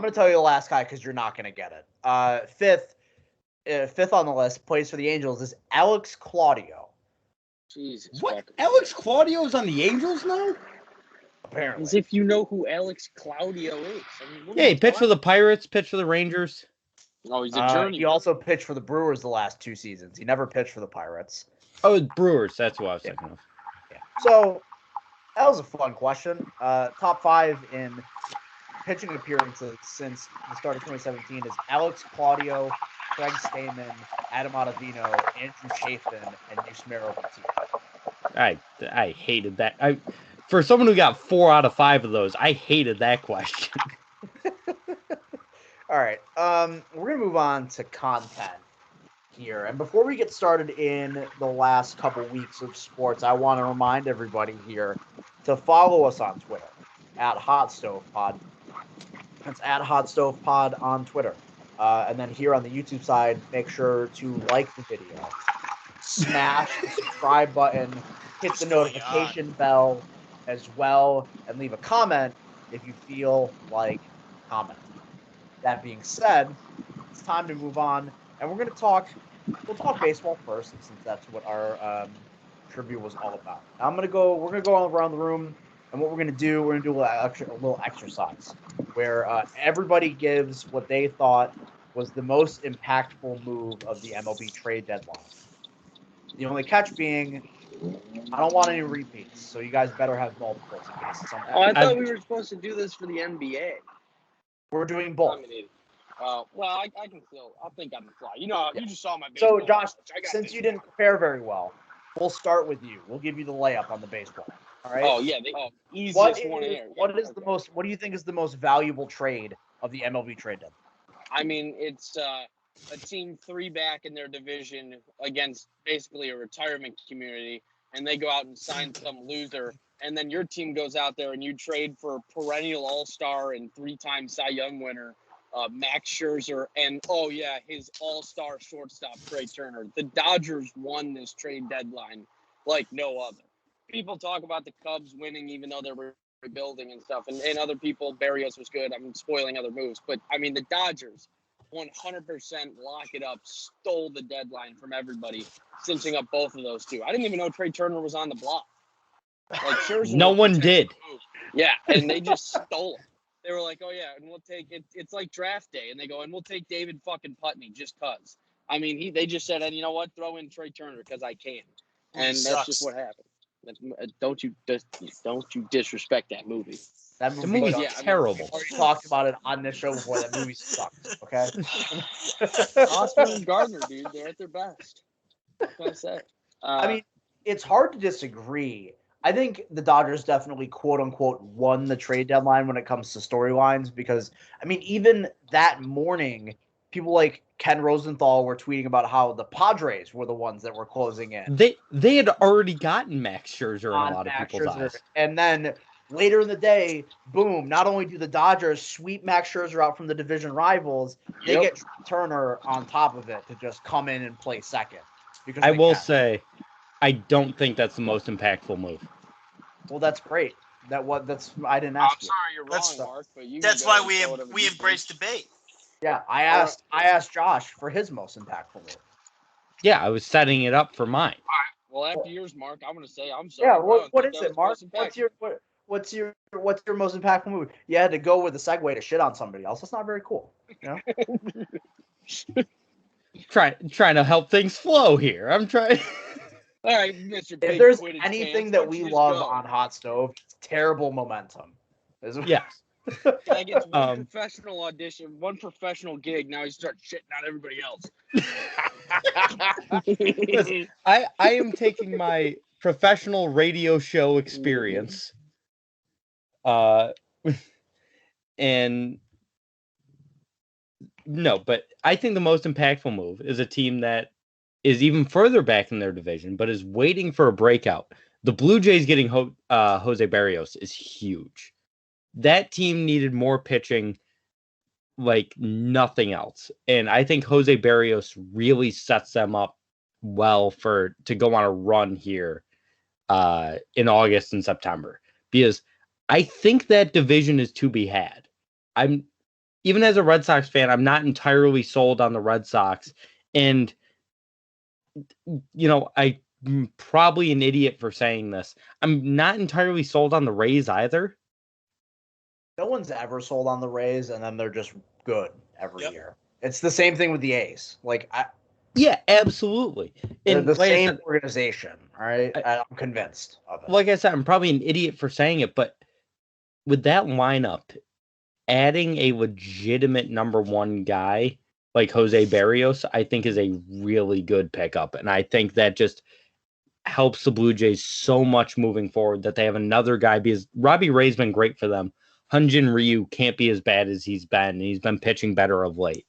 gonna tell you the last guy because you're not gonna get it. Fifth on the list, plays for the Angels, is Alex Claudio. Jesus. What? fucking Alex Christ. Claudio's on the Angels now? Apparently, As if you know who Alex Claudio is. I mean, what are Yeah, he you pitched for talking- the Pirates, pitched for the Rangers. Oh, he's a journey. he also pitched for the Brewers the last 2 seasons. He never pitched for the Pirates. Oh, Brewers. That's what I was thinking of. Yeah. So that was a fun question. Top 5 in pitching appearances since the start of 2017 is Alex Claudio, Craig Stammen, Adam Ottavino, Andrew Chafin, and Yusmeiro Petit. I hated that. For someone who got 4 out of 5 of those, I hated that question. All right. We're gonna move on to content here, and before we get started in the last couple weeks of sports, I want to remind everybody here to follow us on Twitter at Hot Stove Pod. It's at Hot Stove Pod on Twitter, and then here on the YouTube side, make sure to like the video, smash the subscribe button, hit the notification bell as well, and leave a comment if you feel like commenting. That being said, it's time to move on, and we'll talk baseball first, since that's what our trivia was all about. We're gonna go all around the room, and what we're gonna do a little exercise where everybody gives what they thought was the most impactful move of the MLB trade deadline. The only catch being, I don't want any repeats, so you guys better have multiples in case something. Oh, I thought we were supposed to do this for the NBA. We're doing both. Well, I can still. I'll think on the fly. You know, you just saw my. So, baseball Josh, knowledge. I got since this. you didn't prepare very well, we'll start with you. We'll give you the layup on the baseball. All right. Oh yeah, easiest one here. What do you think is the most valuable trade of the MLB trade deadline? I mean, it's a team 3 back in their division against basically a retirement community, and they go out and sign some loser, and then your team goes out there and you trade for perennial All-Star and 3-time Cy Young winner Max Scherzer, and his All-Star shortstop Trey Turner. The Dodgers won this trade deadline like no other. People talk about the Cubs winning even though they're rebuilding and stuff, and other people, Barrios was good. I'm spoiling other moves, but I mean the Dodgers 100% lock it up, stole the deadline from everybody, cinching up both of those two. I didn't even know Trey Turner was on the block. Like Scherzer, No one did. Yeah, and they just stole him. They were like, oh yeah, and we'll take it. It's like draft day, and they go, and we'll take David fucking Putney just cause. I mean, they just said, and you know what, throw in Trey Turner because I can, and that's just what happened. Don't you disrespect that movie? That The movie's sucks. terrible. We already talked about it on this show before. That movie sucks. Okay. Oscar and Gardner, dude, they're at their best. What can I say? I mean, it's hard to disagree. I think the Dodgers definitely, quote unquote, won the trade deadline when it comes to storylines because, I mean, even that morning, people like Ken Rosenthal were tweeting about how the Padres were the ones that were closing in. They had already gotten Max Scherzer in a lot of people's eyes. And then later in the day, boom, not only do the Dodgers sweep Max Scherzer out from the division rivals, they get Turner on top of it to just come in and play second. Because I will say, I don't think that's the most impactful move. Well, that's great. I didn't ask you. I'm sorry you're wrong, Mark, but you. That's why we embrace debate. Yeah, I asked Josh for his most impactful move. Yeah, I was setting it up for mine. Well, after yours, Mark, I'm going to say I'm sorry. Yeah, what is it, Mark? What's your most impactful move? You had to go with a segue to shit on somebody else. That's not very cool. You know? Trying to help things flow here. I'm trying. All right, Mr. If there's anything that we love on Hot Stove, it's terrible momentum. Yes. I get one professional audition, one professional gig. Now you start shitting on everybody else. Listen, I am taking my professional radio show experience, and No, but I think the most impactful move is a team that is even further back in their division, but is waiting for a breakout. The Blue Jays getting Jose Barrios is huge. That team needed more pitching like nothing else. And I think Jose Barrios really sets them up well to go on a run here in August and September. Because I think that division is to be had. Even as a Red Sox fan, I'm not entirely sold on the Red Sox. And, I'm probably an idiot for saying this. I'm not entirely sold on the Rays either. No one's ever sold on the Rays, and then they're just good every year. It's the same thing with the A's. Yeah, absolutely. They're the same organization, all right? I'm convinced of it. Like I said, I'm probably an idiot for saying it, but with that lineup, adding a legitimate number one guy like Jose Barrios, I think is a really good pickup. And I think that just helps the Blue Jays so much moving forward that they have another guy, because Robbie Ray's been great for them. Hyunjin Ryu can't be as bad as he's been. And he's been pitching better of late.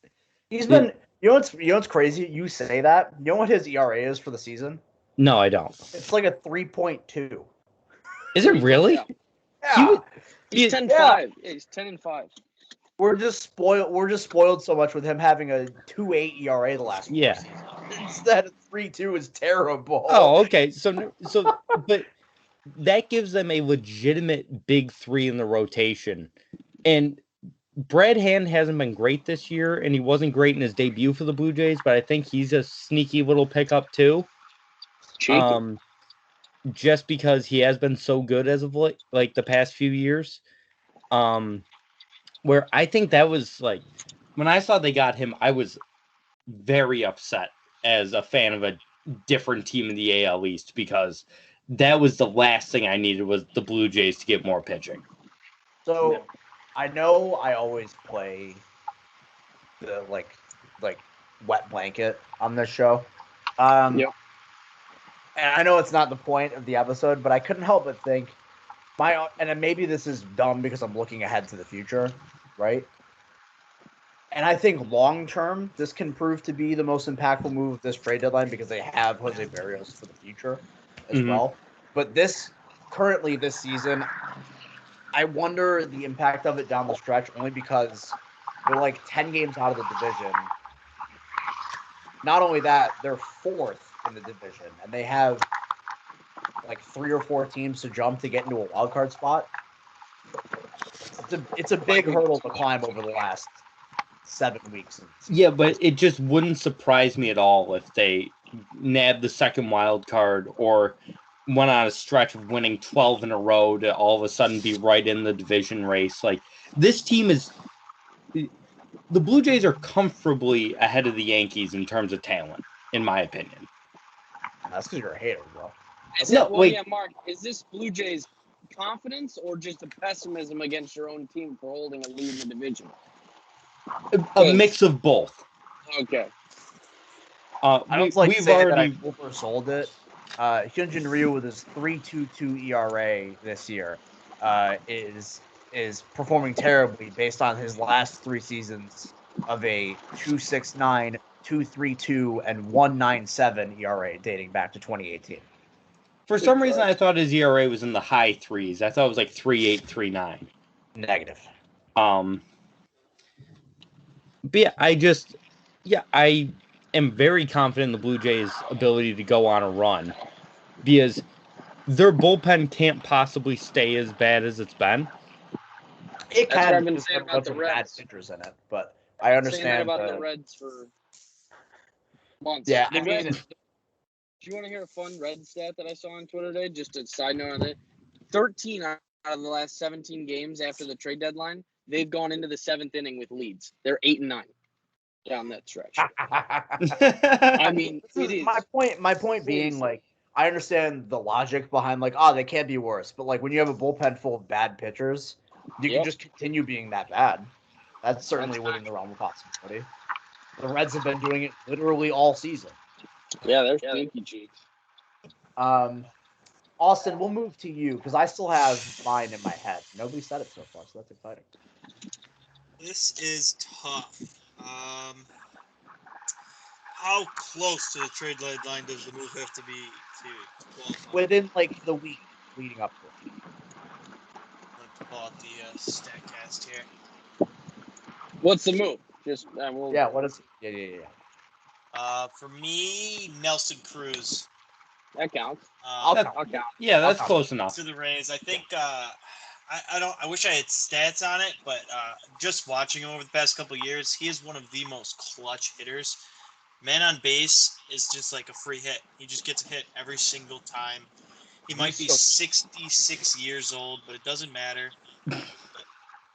He's been, you know what's crazy? You say that. You know what his ERA is for the season? No, I don't. It's like a 3.2. Is it really? Yeah. He's 10-5. Yeah, he's 10-5. We're just spoiled so much with him having a 2.8 ERA the last 4 seasons. Instead of 3.2 is terrible. Oh, okay. So, but that gives them a legitimate big three in the rotation. And Brad Hand hasn't been great this year, and he wasn't great in his debut for the Blue Jays, but I think he's a sneaky little pickup too. Just because he has been so good as of like the past few years. Where I think that was like, when I saw they got him, I was very upset as a fan of a different team in the AL East, because that was the last thing I needed was the Blue Jays to get more pitching. So I know I always play the like wet blanket on this show. And I know it's not the point of the episode, but I couldn't help but think and maybe this is dumb because I'm looking ahead to the future, right? And I think long term, this can prove to be the most impactful move of this trade deadline, because they have Jose Barrios for the future as well. But currently this season, I wonder the impact of it down the stretch, only because they're like 10 games out of the division. Not only that, they're 4th in the division, and they have like 3 or 4 teams to jump to get into a wild card spot. It's a big hurdle to climb over the last 7 weeks. Yeah, but it just wouldn't surprise me at all if they nabbed the second wild card or went on a stretch of winning 12 in a row to all of a sudden be right in the division race. Like, this team is... The Blue Jays are comfortably ahead of the Yankees in terms of talent, in my opinion. That's because you're a hater, bro. Mark, is this Blue Jays confidence or just a pessimism against your own team for holding a lead in the division? A mix of both. Okay. I don't like to say that I oversold it. Hyunjin Ryu with his 3.22 ERA this year is performing terribly based on his last 3 seasons of a 2.69, 2.32, and 1.97 ERA dating back to 2018. For some reason, I thought his ERA was in the high 3s. I thought it was like 3.8, 3.9. Negative. But yeah, I am very confident in the Blue Jays' ability to go on a run, because their bullpen can't possibly stay as bad as it's been. It That's what I've been saying about the Reds. Bad pitchers in it, but I understand. Saying that about the Reds for months. Yeah, I mean, do you want to hear a fun Red stat that I saw on Twitter today? Just a side note on it. 13 out of the last 17 games after the trade deadline, they've gone into the 7th inning with leads. They're 8-9 down that stretch. I mean, it is my point being, like, I understand the logic behind, like, they can't be worse. But, like, when you have a bullpen full of bad pitchers, you can just continue being that bad. That's certainly within the realm of possibility. The Reds have been doing it literally all season. Yeah, they're stinky cheeks. Austin, we'll move to you, because I still have mine in my head. Nobody said it so far, so that's exciting. This is tough. How close to the trade deadline does the move have to be to qualify? Within like the week leading up to it. I'm going to pull out the StatCast here. What's the move? Just Yeah, what is it? Yeah. For me, Nelson Cruz. That counts. I'll I'll count. count. Yeah, that's count. close enough. To the Rays. I think I wish I had stats on it, but just watching him over the past couple of years, he is one of the most clutch hitters. Man on base is just like a free hit. He just gets a hit every single time. He might be 66 years old, but it doesn't matter.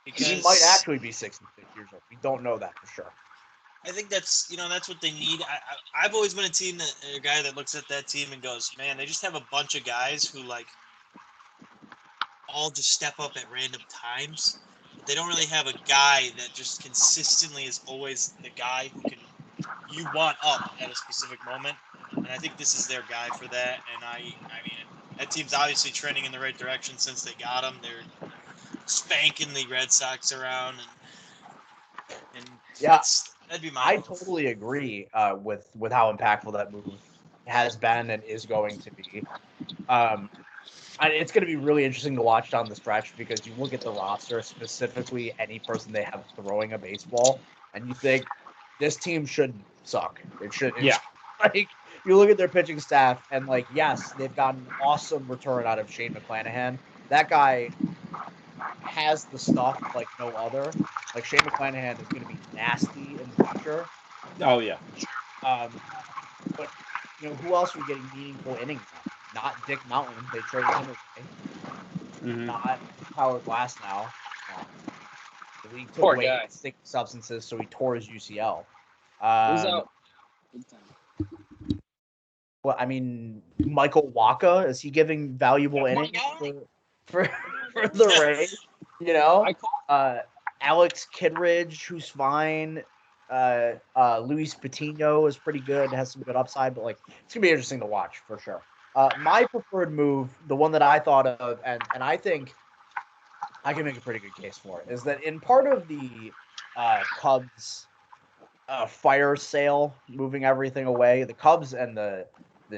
Because he might actually be 66 years old. We don't know that for sure. I think that's what they need. I've always been a guy that looks at that team and goes, man, they just have a bunch of guys who like all just step up at random times. But they don't really have a guy that just consistently is always the guy who you want up at a specific moment. And I think this is their guy for that. And I mean, that team's obviously trending in the right direction since they got him. They're spanking the Red Sox around, and yeah, that'd be my. I totally agree with how impactful that move has been and is going to be. It's going to be really interesting to watch down the stretch because you look at the roster, specifically any person they have throwing a baseball, and you think this team should suck. It should. Like you look at their pitching staff, and like yes, they've got an awesome return out of Shane McClanahan. That guy has the stuff like no other. Like Shane McClanahan is going to be nasty in the future. Oh yeah. But who else are getting meaningful innings now? Not Dick Mountain. They traded him away. Mm-hmm. Not Howard Glass now. The league took Poor away guy. stick substances, so he tore his UCL. Who's out? Well, I mean, Michael Waka, is he giving valuable innings for the Rays? Alex Kidridge, who's fine. Luis Patino is pretty good, has some good upside, but like it's gonna be interesting to watch for sure. My preferred move, the one that I thought of, and I think I can make a pretty good case for it, is that in part of the Cubs fire sale, moving everything away, the Cubs and the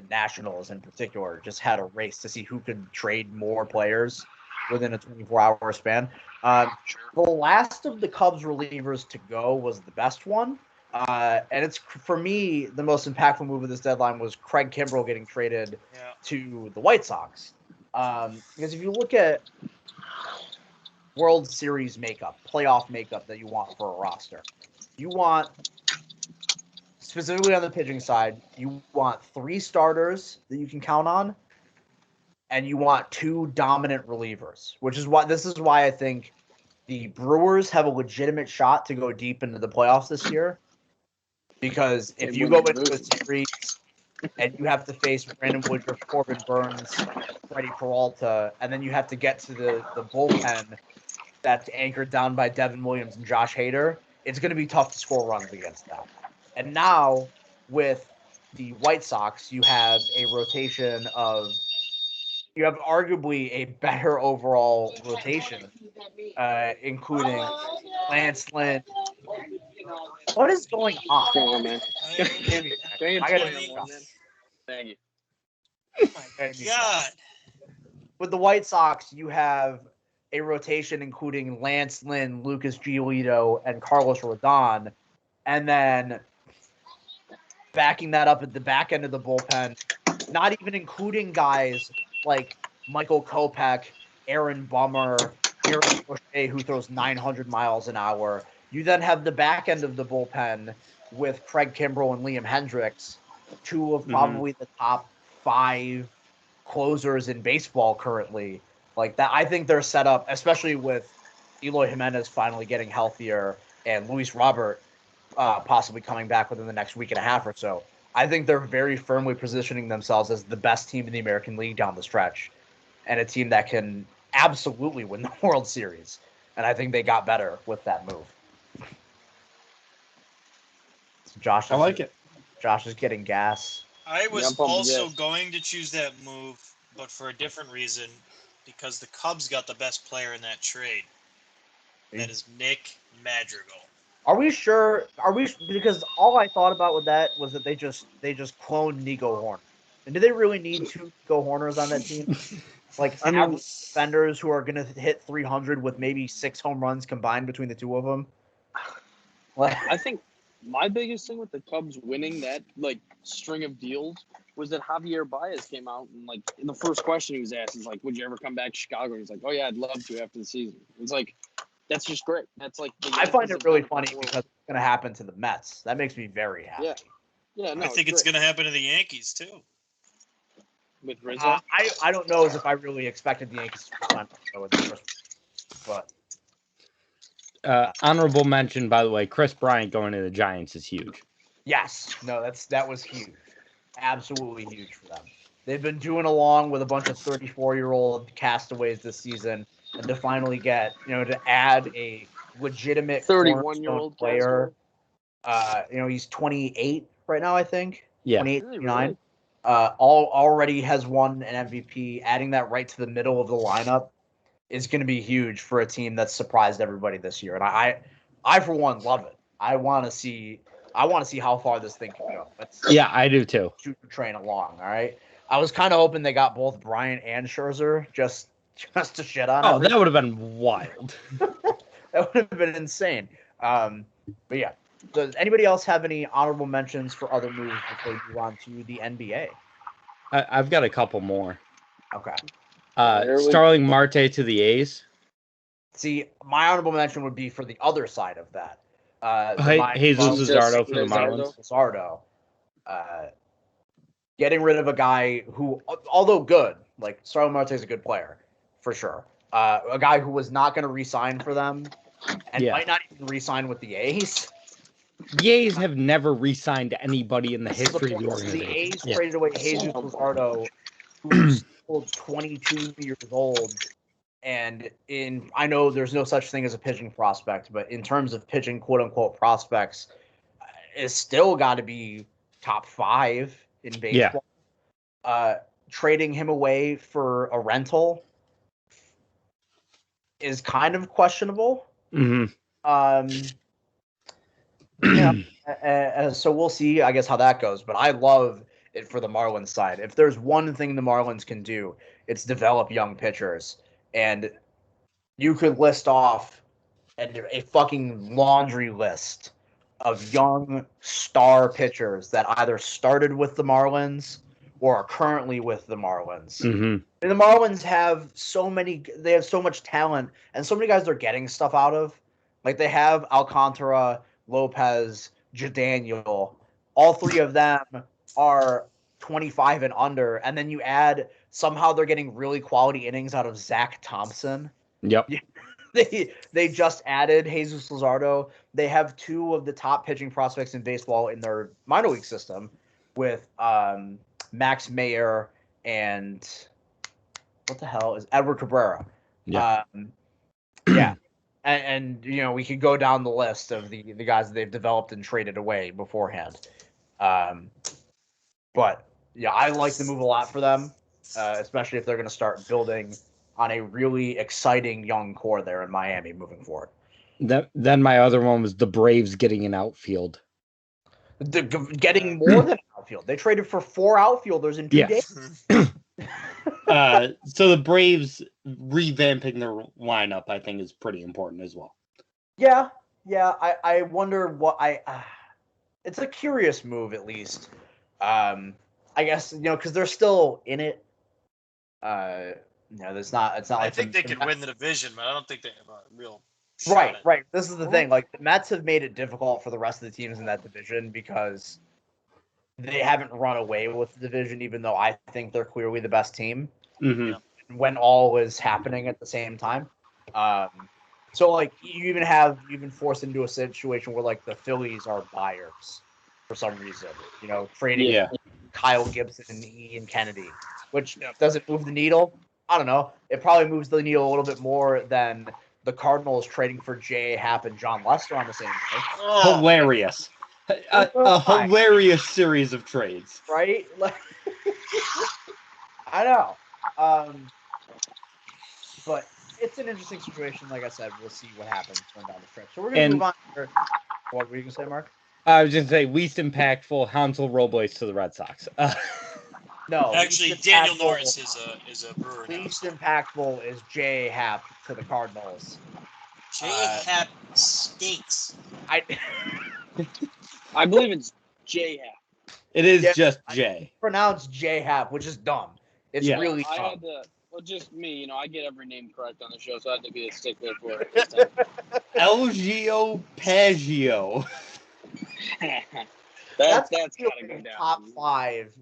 Nationals in particular just had a race to see who could trade more players within a 24-hour span. The last of the Cubs relievers to go was the best one. And it's, for me, the most impactful move of this deadline was Craig Kimbrell getting traded to the White Sox. Because if you look at World Series makeup, playoff makeup that you want for a roster, you want, specifically on the pitching side, you want 3 starters that you can count on, and you want 2 dominant relievers, this is why I think the Brewers have a legitimate shot to go deep into the playoffs this year. Because if you go into a series and you have to face Brandon Woodruff, Corbin Burns, Freddie Peralta, and then you have to get to the bullpen that's anchored down by Devin Williams and Josh Hader, it's going to be tough to score runs against that. And now, with the White Sox, you have a rotation of – you have arguably a better overall rotation, including Lance Lynn. What is going on? Come on, man. I got to Thank you. Oh my God. With the White Sox, you have a rotation including Lance Lynn, Lucas Giolito, and Carlos Rodon. And then backing that up at the back end of the bullpen, not even including guys like Michael Kopech, Aaron Bummer, Aaron O'Shea, who throws 900 miles an hour. You then have the back end of the bullpen with Craig Kimbrell and Liam Hendricks, 2 of probably the top 5 closers in baseball currently. Like that, I think they're set up, especially with Eloy Jimenez finally getting healthier and Luis Robert possibly coming back within the next week and a half or so. I think they're very firmly positioning themselves as the best team in the American League down the stretch, and a team that can absolutely win the World Series. And I think they got better with that move. So Josh, I like it. Josh is getting gas. I was also going to choose that move, but for a different reason, because the Cubs got the best player in that trade. That is Nick Madrigal. Are we sure? Because all I thought about with that was that they just cloned Nico Horner. And do they really need 2 Nico Horners on that team? Like defenders who are going to hit 300 with maybe 6 home runs combined between the 2 of them. Like, I think my biggest thing with the Cubs winning that string of deals was that Javier Baez came out and in the first question he was asked is would you ever come back to Chicago? And he's like, oh yeah, I'd love to after the season. It's that's just great. That's I find it really funny because it's going to happen to the Mets. That makes me very happy. Yeah. No, I think it's going to happen to the Yankees too. With Rizzo. I don't know as if I really expected the Yankees to respond with the first, but honorable mention, by the way, Chris Bryant going to the Giants is huge. Yes, no, that was huge, absolutely huge for them. They've been doing along with a bunch of 34-year-old castaways this season, and to finally get to add a legitimate 31-year-old player. He's 28 right now, I think. Yeah, 28, 29. Already has won an MVP. Adding that right to the middle of the lineup is going to be huge for a team that's surprised everybody this year. And I for one love it. I want to see how far this thing can go. Yeah, I do too. Shoot the train along. All right. I was kind of hoping they got both Bryant and Scherzer just to shit on. Oh, that would have been wild. That would have been insane. But yeah. Does anybody else have any honorable mentions for other moves before we move on to the NBA? I've got a couple more. Okay. Starling Marte to the A's. See, my honorable mention would be for the other side of that. Jesus Luzardo for the Marlins. Luzardo. Getting rid of a guy who, although good, Starling Marte is a good player, for sure. A guy who was not going to re-sign for them and might not even re-sign with the A's. The A's have never re-signed anybody in the history of the organization. The A's traded away Jesus Luzardo, who's still 22 years old. And I know there's no such thing as a pitching prospect, but in terms of pitching quote-unquote prospects, it's still got to be top 5 in baseball. Yeah. Trading him away for a rental is kind of questionable. Mm-hmm. So we'll see, I guess, how that goes. But I love it for the Marlins side. If there's one thing the Marlins can do, it's develop young pitchers. And you could list off a fucking laundry list of young star pitchers that either started with the Marlins or are currently with the Marlins. Mm-hmm. And the Marlins have so much talent and so many guys they're getting stuff out of. They have Alcantara, Lopez, Jadaniel. All 3 of them are 25 and under. And then you add somehow they're getting really quality innings out of Zach Thompson. Yep. They just added Jesus Luzardo. They have 2 of the top pitching prospects in baseball in their minor league system with Max Meyer and what the hell is Edward Cabrera. Yeah. Yeah. And we could go down the list of the guys that they've developed and traded away beforehand. But yeah, I like the move a lot for them, especially if they're going to start building on a really exciting young core there in Miami moving forward. Then my other one was the Braves getting an outfield. Getting more than an outfield. They traded for 4 outfielders in 2 days. So the Braves revamping their lineup, I think, is pretty important as well. Yeah. I wonder what it's a curious move, at least. I guess because they're still in it. It's not. I think they could win the division, but I don't think they have a real. Right. This is the thing. The Mets have made it difficult for the rest of the teams in that division because they haven't run away with the division, even though I think they're clearly the best team. Mm-hmm. When all is happening at the same time. So you've been forced into a situation where the Phillies are buyers for some reason. Trading Kyle Gibson and Ian Kennedy, which doesn't move the needle. I don't know. It probably moves the needle a little bit more than the Cardinals trading for J.A. Happ and John Lester on the same day. Oh. Hilarious. A hilarious series of trades. Right? I know. But it's an interesting situation. Like I said, we'll see what happens going down the stretch. So we're going to move on here What were you gonna say, Mark? I was just saying least impactful Hansel Robles to the Red Sox. No, Actually, least Daniel impactful- Norris is a Brewer now. Least So. impactful is J. Happ to the Cardinals. J. Happ stinks. I believe it's J-Hap. It is Yeah, just J. Pronounced J. Happ, which is dumb. It's Yeah. really I dumb. had to, well, just me, I get every name correct on the show, so I had to be a stickler for it this time. Elgio Paggio. That's gotta gotta be go in down. top 5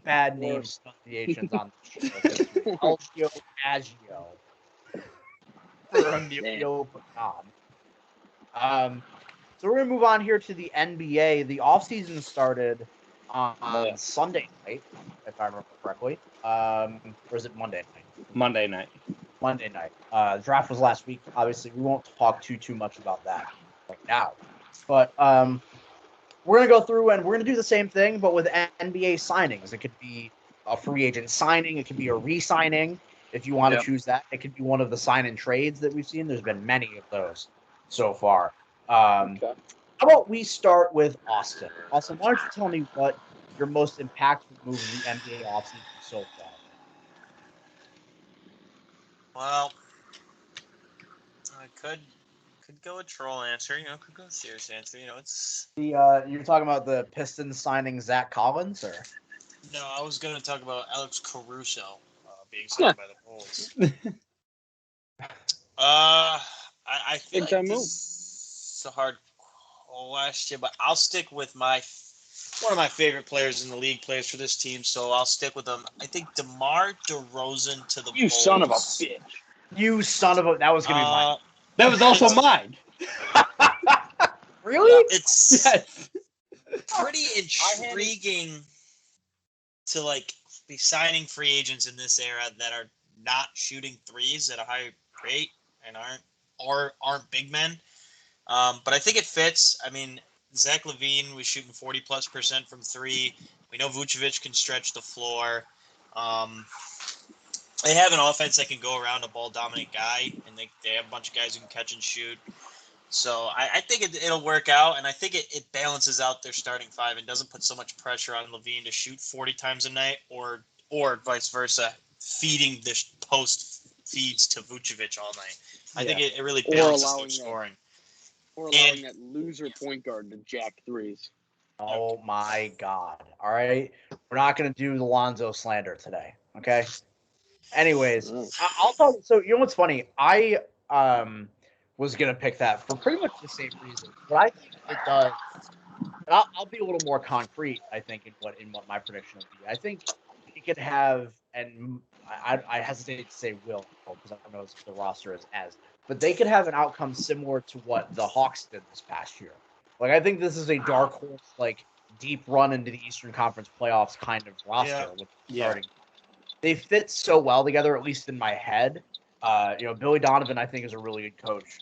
bad name Worst. pronunciations on the show. Elgio Paggio for Emilio Pagan. So we're gonna move on here to the NBA. The offseason started on Sunday night, if I remember correctly. Or is it Monday night? Monday night. Monday night. The draft was last week. Obviously, we won't talk too much about that right now. But we're going to go through and we're going to do the same thing, but with NBA signings. It could be a free agent signing. It could be a re-signing if you want to choose that. It could be one of the sign-in trades that we've seen. There's been many of those so far. How about we start with Austin? Austin, why don't you tell me what your most impactful move in the NBA offseason so far? Well, I could go a troll answer, could go a serious answer. It's You're talking about the Pistons signing Zach Collins, or no, I was going to talk about Alex Caruso being signed by the Bulls. I feel like this is a hard question, but I'll stick with one of my favorite players in the league plays for this team, so I'll stick with him. I think DeMar DeRozan to the Bulls. You son of a bitch. You son of a... That was going to be mine. That was also mine. Really? It's pretty intriguing to be signing free agents in this era that are not shooting threes at a high rate and aren't big men. But I think it fits. I mean, Zach LaVine was shooting 40+% from three. We know Vucevic can stretch the floor. They have an offense that can go around a ball-dominant guy, and they have a bunch of guys who can catch and shoot. So I think it'll work out, and I think it balances out their starting five and doesn't put so much pressure on LaVine to shoot 40 times a night or vice versa, feeding the post feeds to Vucevic all night. I think it really balances their scoring. Or allowing that loser point guard to jack threes. Oh, my God. All right? We're not going to do the Lonzo slander today, okay? Anyways, I'll tell you. So, you know what's funny? I was going to pick that for pretty much the same reason. But I think it does. I'll be a little more concrete, I think, in what my prediction will be. I think he could have, and I hesitate to say will, because I don't know if the roster is as, but they could have an outcome similar to what the Hawks did this past year. I think this is a dark horse, deep run into the Eastern Conference playoffs kind of roster. Starting. They fit so well together, at least in my head. Billy Donovan, I think, is a really good coach.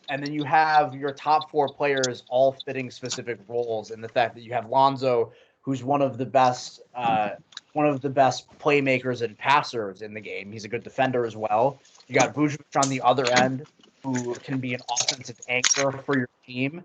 And then you have your top 4 players all fitting specific roles, and the fact that you have Lonzo, who's one of the best playmakers and passers in the game. He's a good defender as well. You got Vucevic on the other end, who can be an offensive anchor for your team,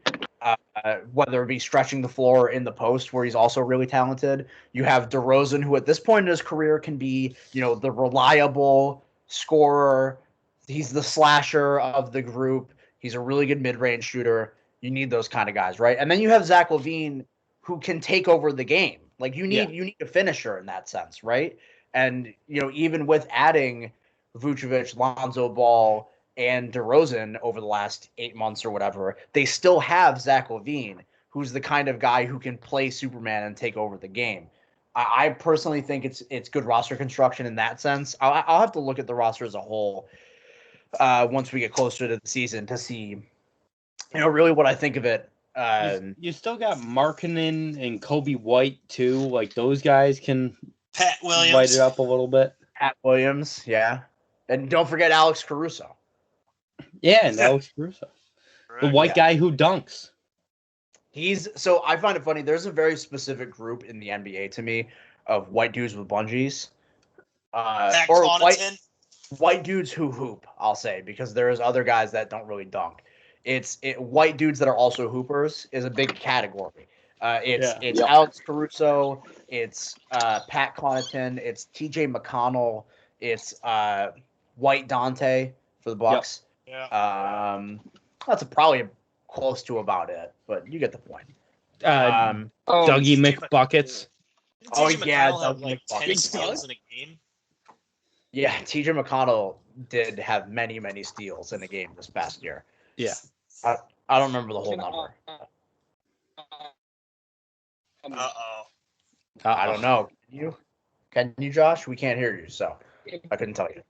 whether it be stretching the floor in the post, where he's also really talented. You have DeRozan, who at this point in his career can be, the reliable scorer. He's the slasher of the group. He's a really good mid-range shooter. You need those kind of guys, right? And then you have Zach LaVine, who can take over the game. You need a finisher in that sense, right? And even with adding Vucevic, Lonzo Ball, and DeRozan over the last 8 months or whatever, they still have Zach LaVine, who's the kind of guy who can play Superman and take over the game. I personally think it's good roster construction in that sense. I'll have to look at the roster as a whole once we get closer to the season to see, really what I think of it. You still got Markkanen and Kobe White too. Those guys can Pat Williams light it up a little bit. Pat Williams, yeah, and don't forget Alex Caruso. Yeah, and Alex Caruso, the white guy who dunks. So I find it funny. There's a very specific group in the NBA to me of white dudes with bungees, or white dudes who hoop. I'll say, because there's other guys that don't really dunk. white dudes that are also hoopers is a big category. It's Yep. Alex Caruso, it's Pat Connaughton, it's T.J. McConnell, it's White Dante for the Bucks. Yeah. That's probably close to about it, but you get the point. Dougie TJ McBuckets. Oh, TJ yeah, McConnell have Doug like 10 McBucket. steals in a game. Yeah, T.J. McConnell did have many, many steals in a game this past year. Yeah. I don't remember the whole number. Uh-oh. I don't know. Can you, Josh? We can't hear you, so I couldn't tell you.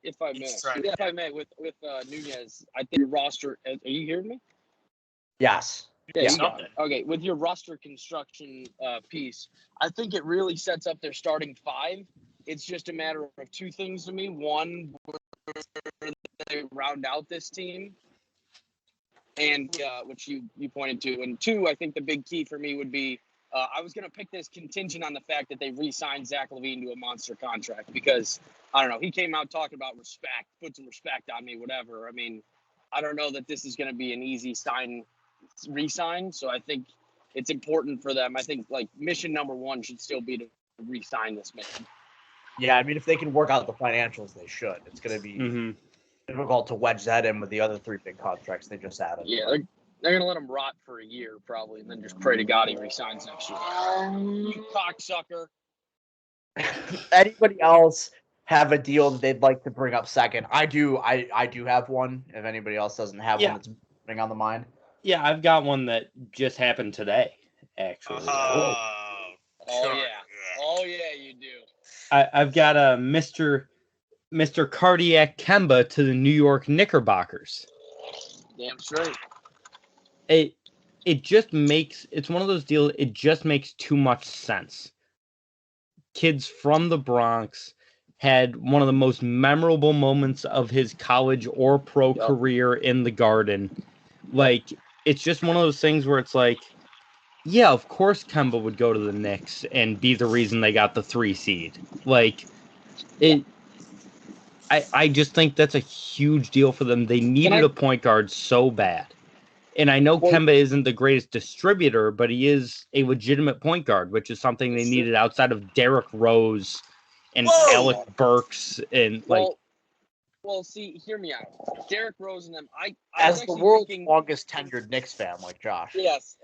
If I He's trying to- may, with Nunez, I think your roster. Are you hearing me? Yes. Yeah. Yeah. You got it. Okay, with your roster construction piece, I think it really sets up their starting five. It's just a matter of two things to me. One, where they round out this team, and which you pointed to, and two, I think the big key for me would be I was going to pick this contingent on the fact that they re-signed Zach LaVine to a monster contract because I don't know, he came out talking about respect, put some respect on me, whatever. I mean, I don't know that this is going to be an easy re-sign, so I think it's important for them. I think like mission number one should still be to re-sign this man. Yeah, I mean, if they can work out the financials, they should. It's going to be difficult to wedge that in with the other three big contracts they just added. Yeah, they're going to let him rot for a year probably, and then just pray to God he resigns next year. You cocksucker. Anybody else have a deal that they'd like to bring up second? I do have one. If anybody else doesn't have one that's bring on the mind. Yeah, I've got one that just happened today, actually. Oh yeah, you do. I've got a Mr. Cardiac Kemba to the New York Knickerbockers. Damn straight. It just makes, it's one of those deals, it just makes too much sense. Kids from the Bronx had one of the most memorable moments of his college or pro career in the Garden. Like, it's just one of those things where it's like, yeah, of course Kemba would go to the Knicks and be the reason they got the 3 seed. Like, I just think that's a huge deal for them. They needed a point guard so bad. And I know Kemba isn't the greatest distributor, but he is a legitimate point guard, which is something they needed outside of Derrick Rose and Alec Burks and Well, see, hear me out. Derrick Rose and them. I as the world's longest tenured Knicks fan, like Josh. Yes,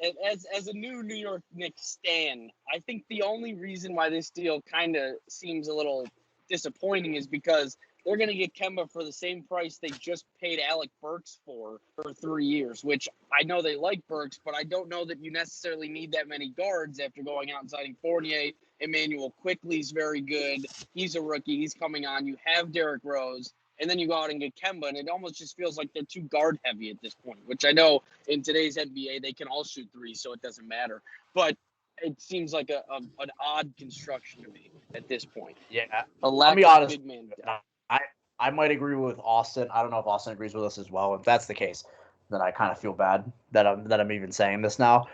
as a new New York Knicks stan, I think the only reason why this deal kind of seems a little disappointing is because they're going to get Kemba for the same price they just paid Alec Burks for 3 years, which I know they like Burks, but I don't know that you necessarily need that many guards after going out and signing Fournier. Emmanuel Quickly's very good. He's a rookie. He's coming on. You have Derrick Rose, and then you go out and get Kemba, and it almost just feels like they're too guard heavy at this point, which I know in today's NBA they can all shoot threes, so it doesn't matter. But it seems like an odd construction to me at this point. Yeah, I'll be honest. Big man. I might agree with Austin. I don't know if Austin agrees with us as well. If that's the case, then I kind of feel bad that I'm even saying this now,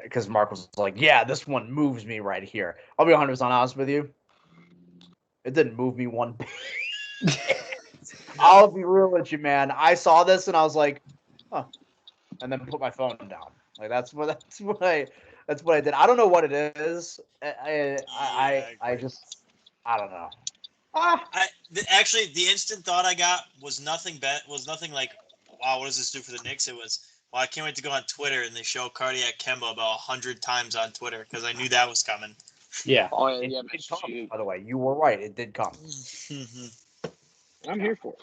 because Mark was like, "Yeah, this one moves me right here." I'll be 100% honest with you. It didn't move me one bit. I'll be real with you, man. I saw this and I was like, "Huh," and then put my phone down. Like that's what I did. I don't know what it is. I just I don't know. Actually, the instant thought I got was nothing like, wow, what does this do for the Knicks? It was, well, I can't wait to go on Twitter and they show Cardiac Kemba about 100 times on Twitter because I knew that was coming. Yeah. Oh, yeah, it did come, by the way. You were right. It did come. I'm here for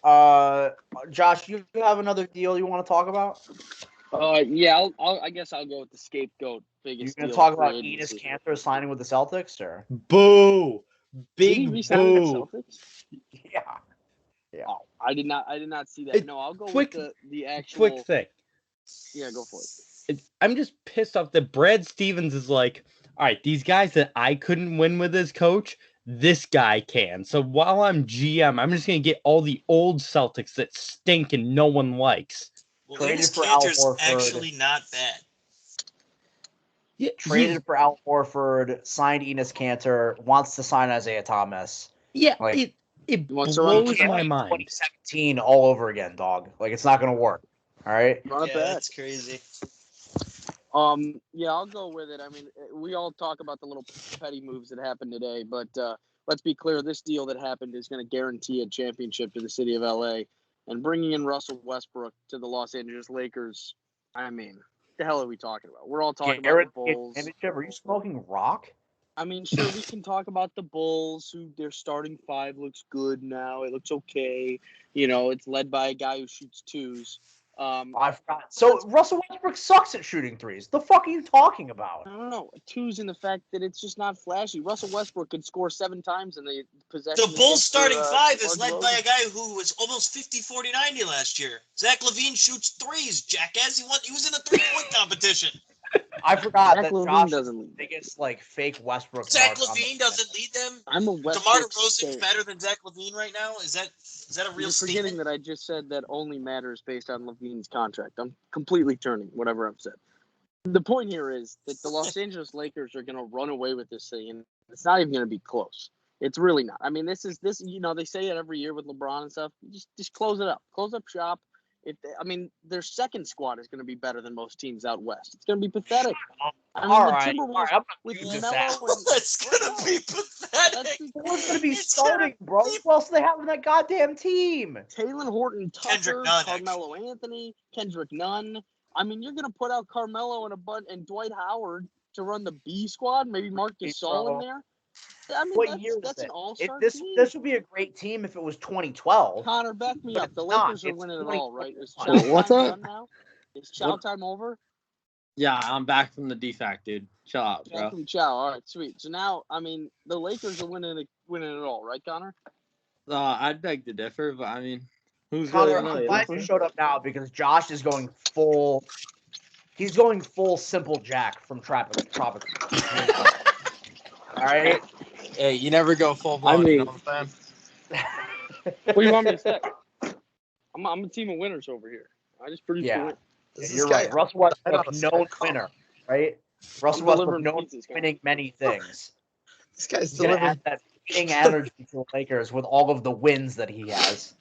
it. Josh, you have another deal you want to talk about? Yeah, I guess I'll go with the scapegoat. Biggest. You're gonna talk about Enes Kanter signing with the Celtics, or boo? Big boo. Yeah. Oh, I did not see that. No, I'll go with the actual. Quick thing. Yeah, go for it. I'm just pissed off that Brad Stevens is like, all right, these guys that I couldn't win with as coach, this guy can. So while I'm GM, I'm just going to get all the old Celtics that stink and no one likes. Well, Enes Kanter's actually not bad. Yeah, traded for Al Horford, signed Enes Kanter, wants to sign Isaiah Thomas. Yeah, like, It wants to run blows it my back? mind. 2017 all over again, dog. Like, it's not going to work. All right? Run it Yeah, back. that's crazy. Yeah, I'll go with it. I mean, we all talk about the little petty moves that happened today, but let's be clear: this deal that happened is going to guarantee a championship to the city of LA, and bringing in Russell Westbrook to the Los Angeles Lakers. I mean, what the hell are we talking about? We're all talking about the Bulls. Are you smoking rock? I mean, sure, we can talk about the Bulls, who their starting five looks good now. It looks okay. You know, it's led by a guy who shoots twos. I forgot. So Russell Westbrook sucks at shooting threes. The fuck are you talking about? I don't know. Twos in the fact that it's just not flashy. Russell Westbrook could score 7 times in the possession. The Bulls starting five is DeMar led by DeRozan. a guy who was almost 50-40-90 last year. Zach LaVine shoots threes, jackass. He was in a 3-point competition. I forgot Zach that LaVine Josh is doesn't the lead. biggest fake Westbrook. Zach mark on the LaVine planet. doesn't lead them. I'm a DeMar Westbrook DeRozan's stan. better than Zach LaVine right now. Is that a real You're forgetting statement? that I just said that only matters based on LaVine's contract. I'm completely turning whatever I've said. The point here is that the Los Angeles Lakers are going to run away with this thing, and it's not even going to be close. It's really not. I mean, this. You know, they say it every year with LeBron and stuff. Just close it up. Close up shop. Their second squad is going to be better than most teams out west. It's going to be pathetic. I mean, the Timberwolves I'm with gonna use Melo and That's gonna be pathetic. Who's gonna be It's starting, bro? Who else do they have in that goddamn team? Taylor Horton Kendrick Tucker, Nunn, Carmelo Anthony, Kendrick Nunn. I mean, you're going to put out Carmelo and Dwight Howard to run the B squad, maybe Marc Gasol in there. I mean, What year is that's it? an all-star This team. this would be a great team if it was 2012. Connor, back me but up. The it's not. Lakers are It's winning it all, right? Is chow 2021. What's time up? done now? Is chow time over? Yeah, I'm back from the defect, dude. Chill out, Chow bro. from chow. All right, sweet. So now, I mean, the Lakers are winning it all, right, Connor? I'd beg to differ, but I mean, who's Connor, really I'm glad you showed up now because Josh is going full. He's going full simple Jack from Tropic. All right. Hey, you never go full blown. You know what I'm saying? What do you want me to say? I'm a team of winners over here. I just produce the Yeah. win. You're right. Russell Westbrook, known winner, right? Russell Westbrook, delivering known pizzas, winning many things. This guy's He's gonna add that winning energy to the Lakers with all of the wins that he has.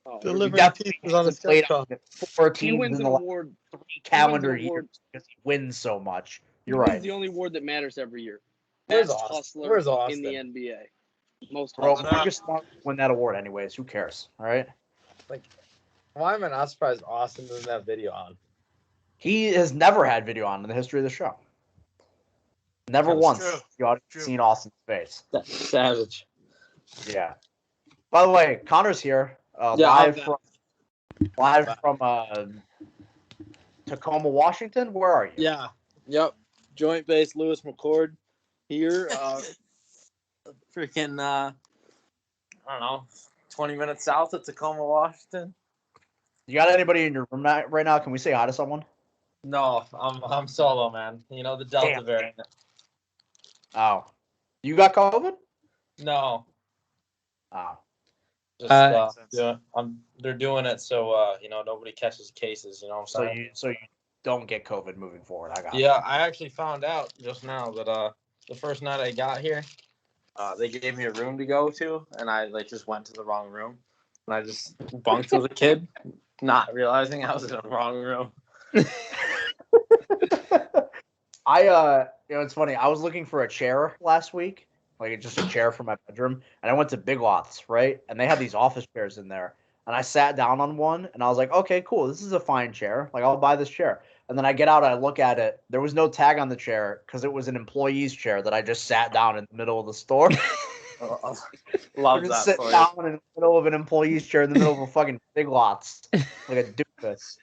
Oh, He delivering definitely pizzas on hasn't his played cup. on 4 he teams wins in an the last award. 3 calendar an award. years because he wins so much. He You're wins right. the only award that matters every year. Where's Best Austin? hustler Where's in Austin? the NBA. Most Bro, hustler. Marcus Smart win that award anyways. Who cares? All right. Why am I not surprised Austin doesn't have video on? He has never had video on in the history of the show. Never That's once true. the audience True. seen Austin's face. That's savage. Yeah. By the way, Connor's here, Yeah, live from Tacoma, Washington. Where are you? Yeah. Yep. Joint base Lewis McCord here. Freaking I don't know, 20 minutes south of Tacoma, Washington. You got anybody in your room right now? Can we say hi to someone? No, I'm solo, man. You know the Delta Damn. variant. Oh, you got COVID? No. Oh, Just they're doing it so nobody catches cases, you know what I'm saying? so you don't get COVID moving forward. I got it. Yeah, I actually found out just now that the first night I got here, they gave me a room to go to, and I just went to the wrong room, and I just bunked with a kid, not realizing I was in the wrong room. It's funny. I was looking for a chair last week, like just a chair for my bedroom, and I went to Big Lots, right? And they had these office chairs in there, and I sat down on one, and I was like, okay, cool, this is a fine chair. Like, I'll buy this chair. And then I get out, I look at it. There was no tag on the chair because it was an employee's chair that I just sat down in the middle of the store. Love just that sit for down in the middle of an employee's chair in the middle of a fucking Big Lots, like a doofus.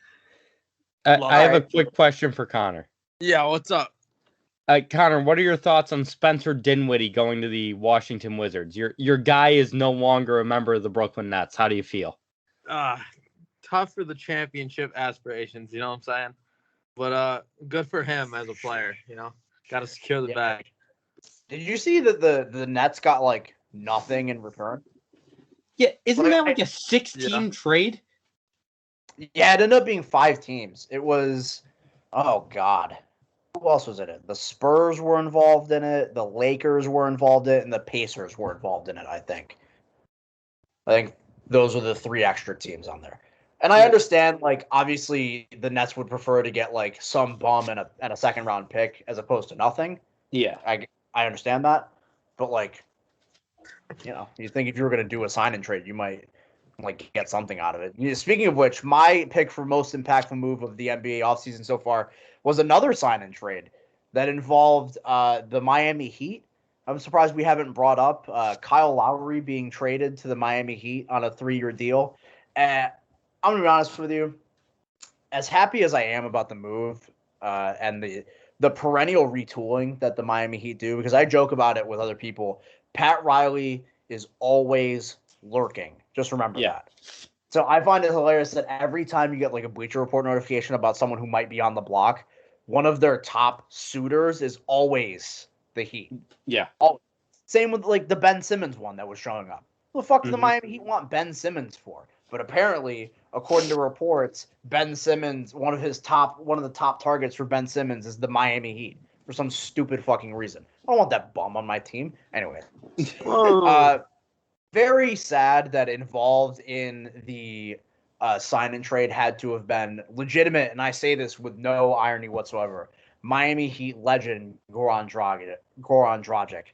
I have a quick question for Connor. Yeah, what's up? Connor, what are your thoughts on Spencer Dinwiddie going to the Washington Wizards? Your guy is no longer a member of the Brooklyn Nets. How do you feel? Tough for the championship aspirations, you know what I'm saying? But good for him as a player, you know. Got to secure the bag. Did you see that the Nets got like nothing in return? Yeah, isn't that Like, like a 6-team trade? Yeah, it ended up being 5 teams. It was, oh God, who else was in it? The Spurs were involved in it, the Lakers were involved in it, and the Pacers were involved in it, I think. I think those are the 3 extra teams on there. And I understand, like, obviously the Nets would prefer to get like some bum and a second round pick as opposed to nothing. Yeah. I understand that, but like, you think if you were going to do a sign and trade, you might like get something out of it. Speaking of which, my pick for most impactful move of the NBA offseason so far was another sign and trade that involved the Miami Heat. I'm surprised we haven't brought up Kyle Lowry being traded to the Miami Heat on a 3-year deal. I'm going to be honest with you. As happy as I am about the move and the perennial retooling that the Miami Heat do, because I joke about it with other people, Pat Riley is always lurking. Just remember that. So I find it hilarious that every time you get like a Bleacher Report notification about someone who might be on the block, one of their top suitors is always the Heat. Yeah. Same with like the Ben Simmons one that was showing up. What the fuck do the Miami Heat want Ben Simmons for? But apparently, according to reports, Ben Simmons, one of the top targets for Ben Simmons is the Miami Heat for some stupid fucking reason. I don't want that bum on my team. Anyway. Very sad that involved in the sign and trade had to have been legitimate, and I say this with no irony whatsoever. Miami Heat legend Goran Dragic,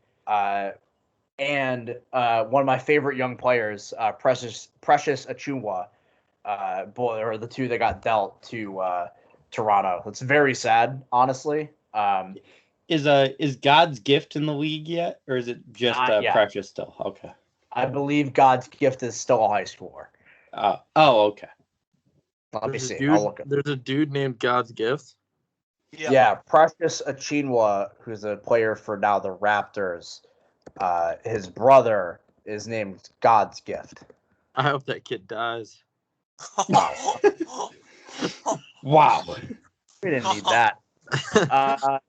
and one of my favorite young players, Precious Achumwa, are the 2 that got dealt to Toronto. It's very sad, honestly. Is God's Gift in the league yet, or is it just Precious still? Okay. I believe God's Gift is still a high schooler. Okay. Let me see. I'll look at. There's a dude named God's Gift. Yeah, Precious Achumwa, who's a player for now the Raptors. His brother is named God's Gift. I hope that kid dies. Wow. We didn't need that.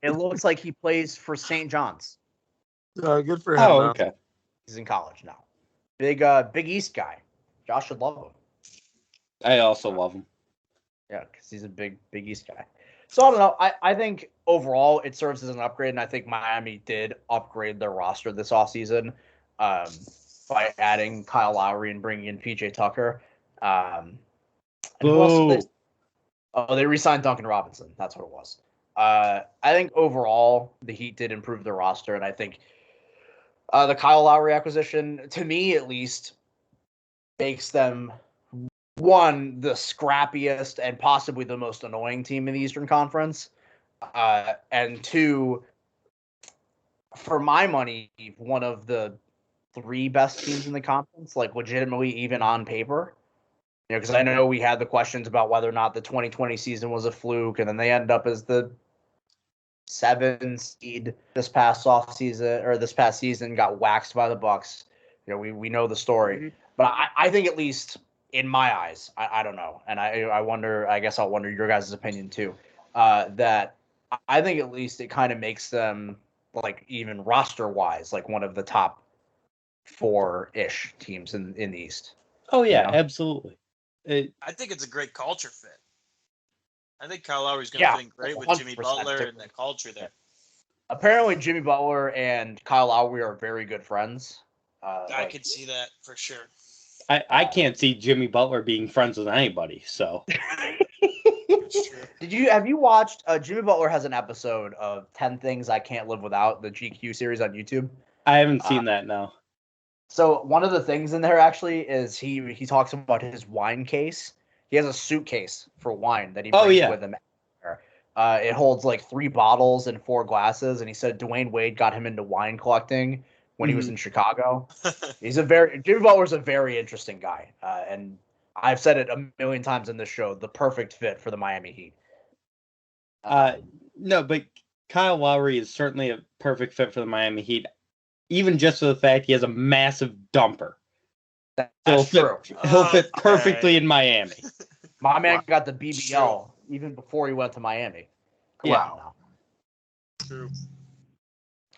It looks like he plays for St. John's. Good for him. Oh, okay. He's in college now. Big East guy. Josh should love him. I also love him. Yeah, because he's a big East guy. So I don't know. I think overall it serves as an upgrade, and I think Miami did upgrade their roster this offseason by adding Kyle Lowry and bringing in PJ Tucker. They re-signed Duncan Robinson. That's what it was. I think overall the Heat did improve their roster, and I think the Kyle Lowry acquisition, to me at least, makes them one, the scrappiest and possibly the most annoying team in the Eastern Conference, and 2, for my money, one of the 3 best teams in the conference, like legitimately even on paper. Because I know we had the questions about whether or not the 2020 season was a fluke, and then they ended up as the 7 seed this past season, got waxed by the Bucks. We know the story, but I think at least in my eyes, I don't know, and I wonder. I guess I'll wonder your guys' opinion too. That I think at least it kind of makes them like even roster wise like one of the top 4-ish teams in the East. Oh yeah, absolutely. I think it's a great culture fit. I think Kyle Lowry's going to fit in great with Jimmy Butler and the culture there. Apparently, Jimmy Butler and Kyle Lowry are very good friends. I could see that for sure. I can't see Jimmy Butler being friends with anybody. So, have you watched? Jimmy Butler has an episode of 10 Things I Can't Live Without, the GQ series on YouTube. I haven't seen that now. So one of the things in there actually is he talks about his wine case. He has a suitcase for wine that he brings with him. It holds like 3 bottles and 4 glasses, and he said Dwayne Wade got him into wine collecting when he was in Chicago. Jimmy Butler's a very interesting guy, and I've said it a million times in this show. The perfect fit for the Miami Heat. No, but Kyle Lowry is certainly a perfect fit for the Miami Heat. Even just for the fact he has a massive dumper. That's true. He'll fit perfectly in Miami. My man got the BBL even before he went to Miami. Come on now. True.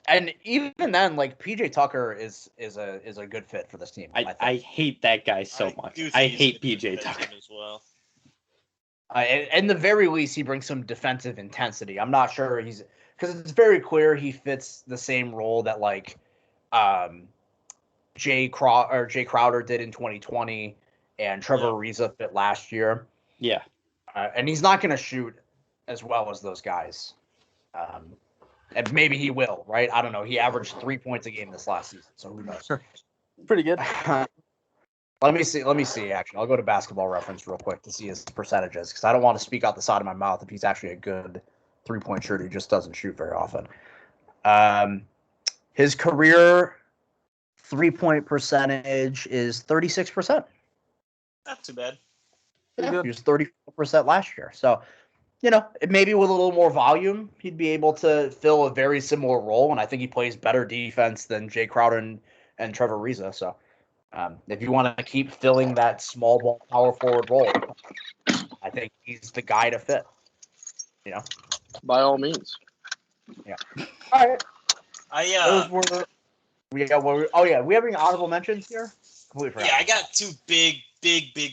And even then, like PJ Tucker is a good fit for this team. I hate that guy so much. I hate PJ Tucker as well. In the very least, he brings some defensive intensity. I'm not sure because it's very clear he fits the same role that Jay Crowder did in 2020, and Trevor Ariza fit last year. Yeah. And he's not going to shoot as well as those guys. And maybe he will, right? I don't know. He averaged 3 points a game this last season, so who knows? Pretty good. Let me see. Actually, I'll go to Basketball Reference real quick to see his percentages because I don't want to speak out the side of my mouth if he's actually a good 3-point shooter. He just doesn't shoot very often. His career 3-point percentage is 36%. Not too bad. He was 34% last year. So, maybe with a little more volume, he'd be able to fill a very similar role. And I think he plays better defense than Jay Crowder and Trevor Ariza. So, if you want to keep filling that small ball power forward role, I think he's the guy to fit. By all means. Yeah. All right. We have any honorable mentions here? Completely forgot. Yeah, I got 2 big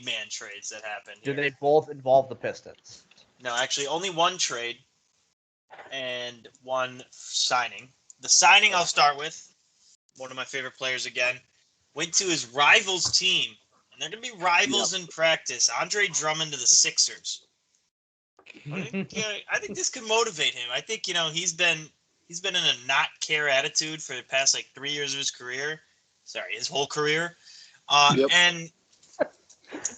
man trades that happened. Do they both involve the Pistons? No, actually, only one trade and one signing. The signing I'll start with. One of my favorite players again. Went to his rivals team, and they're going to be rivals in practice. Andre Drummond to the Sixers. I think this could motivate him. I think he's been in a not care attitude for the past 3 years of his career. Sorry, his whole career. And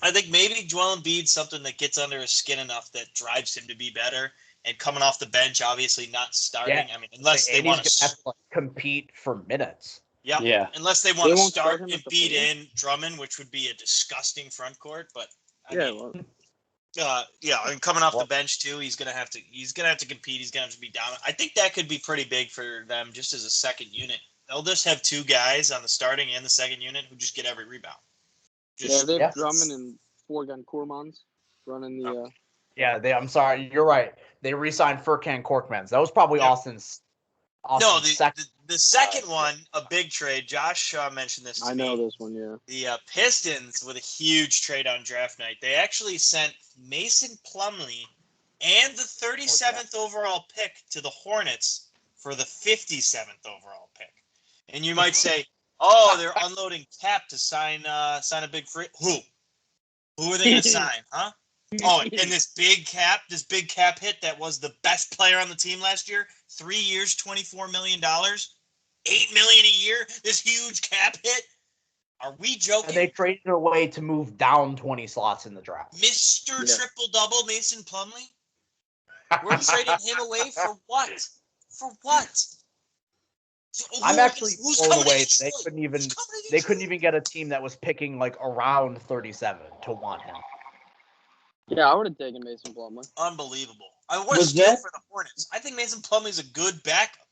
I think maybe Joel Embiid's something that gets under his skin enough that drives him to be better. And coming off the bench, obviously not starting. Yeah. I mean, unless they want to have to compete for minutes. Yep. Yeah. Unless they want to start and beat in Drummond, which would be a disgusting front court. But and coming off the bench too, he's gonna have to compete. He's gonna have to be down. I think that could be pretty big for them just as a second unit. They'll just have 2 guys on the starting and the second unit who just get every rebound. They have Drummond and Forgan Kormans running the. I'm sorry, you're right. They re-signed Furkan Korkmaz. That was probably Austin's the second one, a big trade. Josh mentioned this to me. I know this one, yeah. The Pistons with a huge trade on draft night. They actually sent Mason Plumlee and the 37th overall pick to the Hornets for the 57th overall pick. And you might say, they're unloading cap to sign a big free. Who are they going to sign, huh? Oh, and this big cap hit that was the best player on the team last year, 3 years, $24 million, $8 million a year, this huge cap hit. Are we joking? And they traded away to move down 20 slots in the draft. Mr. Triple-Double Mason Plumlee? We're trading him away for what? For what? I'm actually blown away. They couldn't even get a team that was picking around 37 to want him. Yeah, I would have taken Mason Plumlee. Unbelievable. I would have stayed for the Hornets. I think Mason Plumlee's a good backup.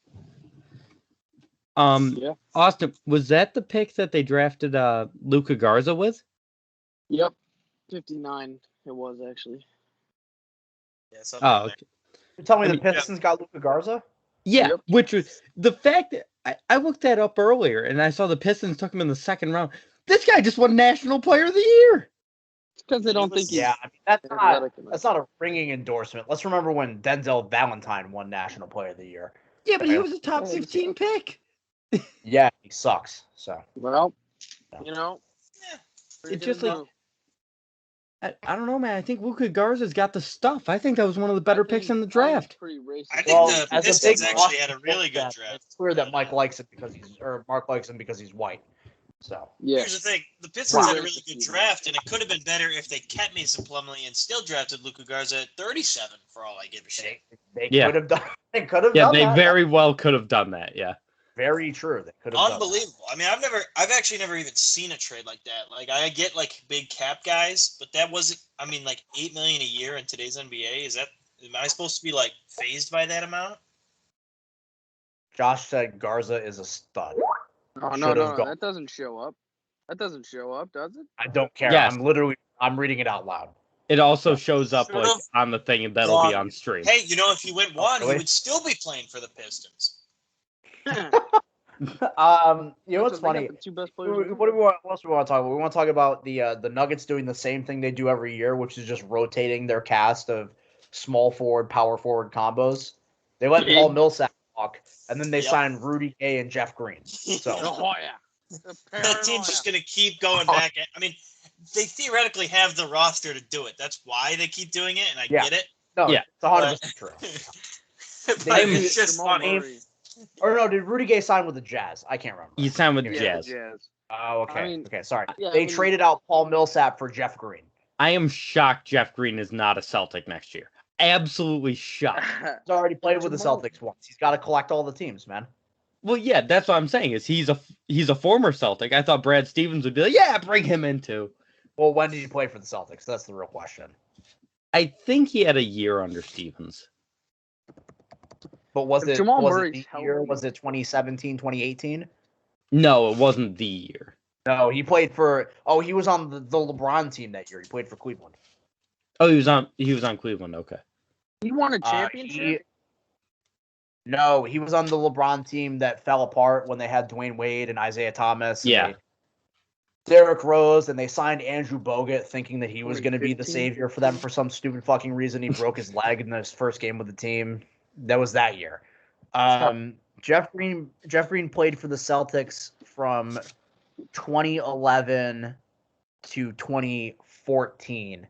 Austin, was that the pick that they drafted Luka Garza with? Yep. 59 it was actually. Yeah, okay. You tell me the Pistons got Luka Garza? Yeah, which was the fact that I looked that up earlier and I saw the Pistons took him in the second round. This guy just won National Player of the Year. Because they don't think he's that's not a ringing endorsement. Let's remember when Denzel Valentine won National Player of the Year. Yeah, but he was a top 15 pick. Yeah, he sucks. So it's just I don't know, man. I think Luka Garza's got the stuff. I think that was one of the better picks in the draft. I think the Pistons actually had a really good draft. It's clear that Mark likes him because he's white. So here's the thing: the Pistons had a really good draft, and it could have been better if they kept Mason Plumlee and still drafted Luka Garza at 37. For all I give a shit, they could have done. They could have. Yeah, they very well could have done that. Yeah, very true. They could have. Unbelievable. I mean, I've actually never even seen a trade like that. I get big cap guys, but that wasn't. I mean, $8 million a year in today's NBA. Am I supposed to be phased by that amount? Josh said Garza is a stud. Oh, no, that doesn't show up. That doesn't show up, does it? I don't care. Yes. I'm reading it out loud. It also shows up on the thing, and that'll be on stream. Hey, if you went one, he would still be playing for the Pistons. What's funny? What else do we want to talk about? We want to talk about the Nuggets doing the same thing they do every year, which is just rotating their cast of small forward, power forward combos. They let Paul Millsap walk, and then they signed Rudy Gay and Jeff Green. So That team's just going to keep going back. I mean, they theoretically have the roster to do it. That's why they keep doing it, and I get it. No, Yeah. it's 100% true. But it's just funny. Or no, did Rudy Gay sign with the Jazz? I can't remember. You signed with Yeah, Jazz. Jazz. Oh, okay. I mean, okay, sorry. yeah, They traded out Paul Millsap for Jeff Green. I am shocked Jeff Green is not a Celtic next year. Absolutely shocked. He's already played with the Celtics once. He's got to collect all the teams, man. Well, yeah, that's what I'm saying. Is he's a former Celtic. I thought Brad Stevens would be like, yeah, bring him in too. Well, when did he play for the Celtics? That's the real question. I think he had a year under Stevens. But was it Jamal was Murray's it the year? Was it 2017, 2018? No, it wasn't the year. No, he played for. Oh, he was on the LeBron team that year. He played for Cleveland. Oh, he was on Cleveland. Okay. He won a championship. No, he was on the LeBron team that fell apart when they had Dwayne Wade and Isaiah Thomas. And Derrick Rose, and they signed Andrew Bogut thinking that he was going to be the savior for them for some stupid fucking reason. He broke his leg in his first game with the team. That was that year. Jeff Green played for the Celtics from 2011 to 2014.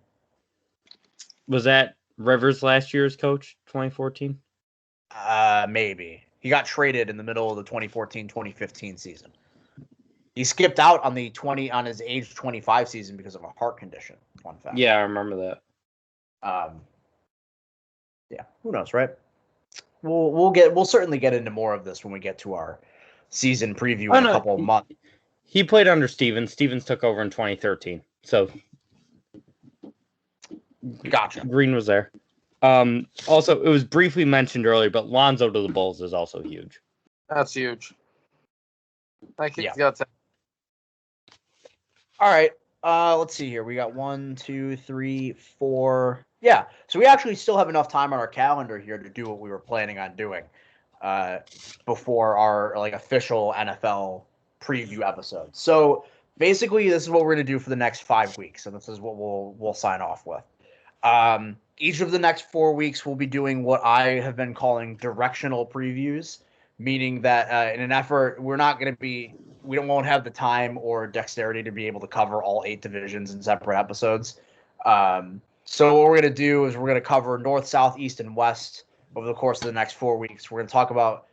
Was that Rivers last year's coach, 2014? Maybe. He got traded in the middle of the 2014-2015 season. He skipped out on his age 25 season because of a heart condition. Fun fact. Yeah, I remember that. Yeah, who knows, right? We'll certainly get into more of this when we get to our season preview in a couple of months. He played under Stevens. Stevens took over in 2013. So gotcha. Green was there. Also, it was briefly mentioned earlier, but Lonzo to the Bulls is also huge. That's huge. Thank you. Yeah. All right. Let's see here. We got 1, 2, 3, 4. Yeah. So we actually still have enough time on our calendar here to do what we were planning on doing before our official NFL preview episode. So basically, this is what we're going to do for the next 5 weeks, and this is what we'll sign off with. Each of the next 4 weeks, we'll be doing what I have been calling directional previews, meaning that in an effort, we won't have the time or dexterity to be able to cover all 8 divisions in separate episodes. So what we're going to do is we're going to cover North, South, East, and West over the course of the next 4 weeks. We're going to talk about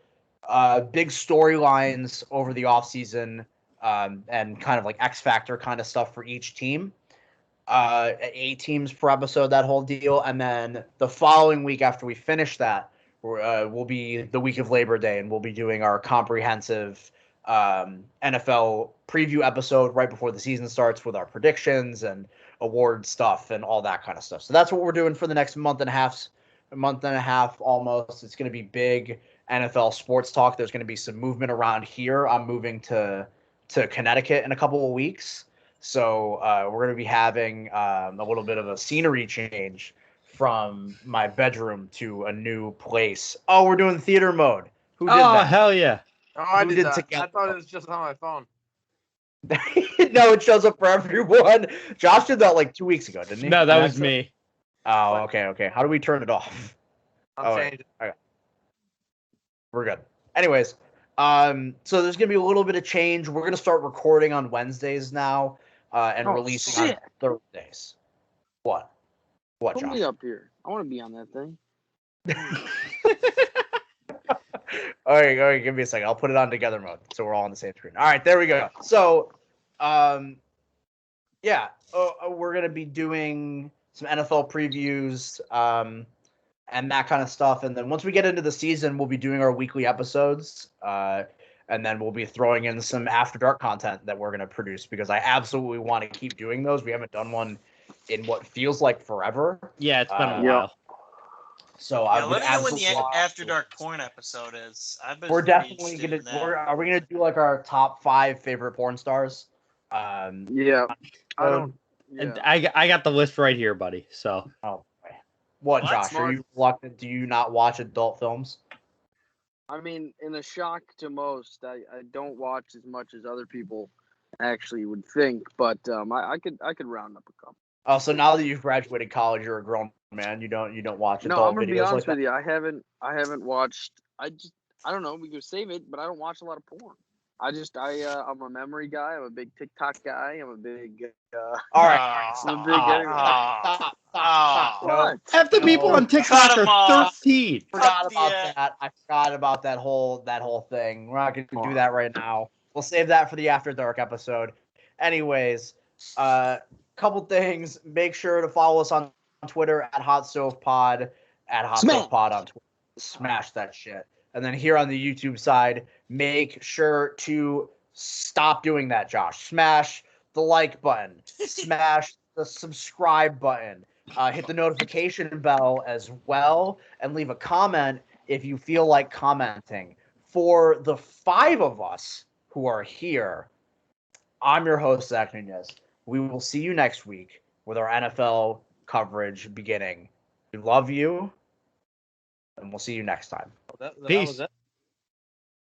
big storylines over the offseason and kind of like X Factor kind of stuff for each team. 8 teams per episode, that whole deal. And then the following week after we finish that, will be the week of Labor Day, and we'll be doing our comprehensive NFL preview episode right before the season starts with our predictions and award stuff and all that kind of stuff. So that's what we're doing for the next month and a half almost. It's going to be big NFL sports talk. There's going to be some movement around here. I'm moving to Connecticut in a couple of weeks. So we're going to be having a little bit of a scenery change from my bedroom to a new place. Oh, we're doing theater mode. Who did that? Oh, hell yeah. Oh, I Who did did that. together? I thought it was just on my phone. No, it shows up for everyone. Josh did that like 2 weeks ago, didn't he? No, that was me. Oh, okay. How do we turn it off? I'm changing. Okay. We're good. Anyways, so there's gonna be a little bit of change. We're gonna start recording on Wednesdays now, and releasing on Thursdays. What? What, Put Josh? me up here. I want to be on that thing. All right, give me a second. I'll put it on together mode so we're all on the same screen. All right, there we go. So, yeah, we're gonna be doing some NFL previews, and that kind of stuff. And then once we get into the season, we'll be doing our weekly episodes, and then we'll be throwing in some After Dark content that we're gonna produce because I absolutely want to keep doing those. We haven't done one in what feels like forever. Yeah, it's been a while. So Yeah, I would let me know when the absolutely. After Dark porn episode is. We're definitely gonna. Are we gonna do like our top 5 favorite porn stars? Yeah. I don't. And Yeah. I got the list right here, buddy. So. Oh, what, Well, Josh? Are you reluctant? Do you not watch adult films? I mean, in a shock to most, I don't watch as much as other people actually would think, but I could round up a couple. Oh, so now that you've graduated college, you're a grown man. You don't watch No, adult I'm gonna videos be honest like with you. I haven't watched. I don't know. We could save it, but I don't watch a lot of porn. I'm a memory guy. I'm a big TikTok guy. I'm a big. All right, I'm a big. stop. What? Half the people on TikTok Cut 'em are off. 13. Forgot about Yeah. that. I forgot about that whole thing. We're not going to do that right now. We'll save that for the After Dark episode. Anyways, couple things. Make sure to follow us on Twitter at Hot Stove Pod, at Hot Stove Pod on Twitter. Smash that shit. And then here on the YouTube side, make sure to stop doing that, Josh. Smash the like button. Smash the subscribe button. Hit the notification bell as well, and leave a comment if you feel like commenting. For the 5 of us who are here, I'm your host, Zach Nunez. We will see you next week with our NFL coverage beginning. We love you, and we'll see you next time. That Peace. was it.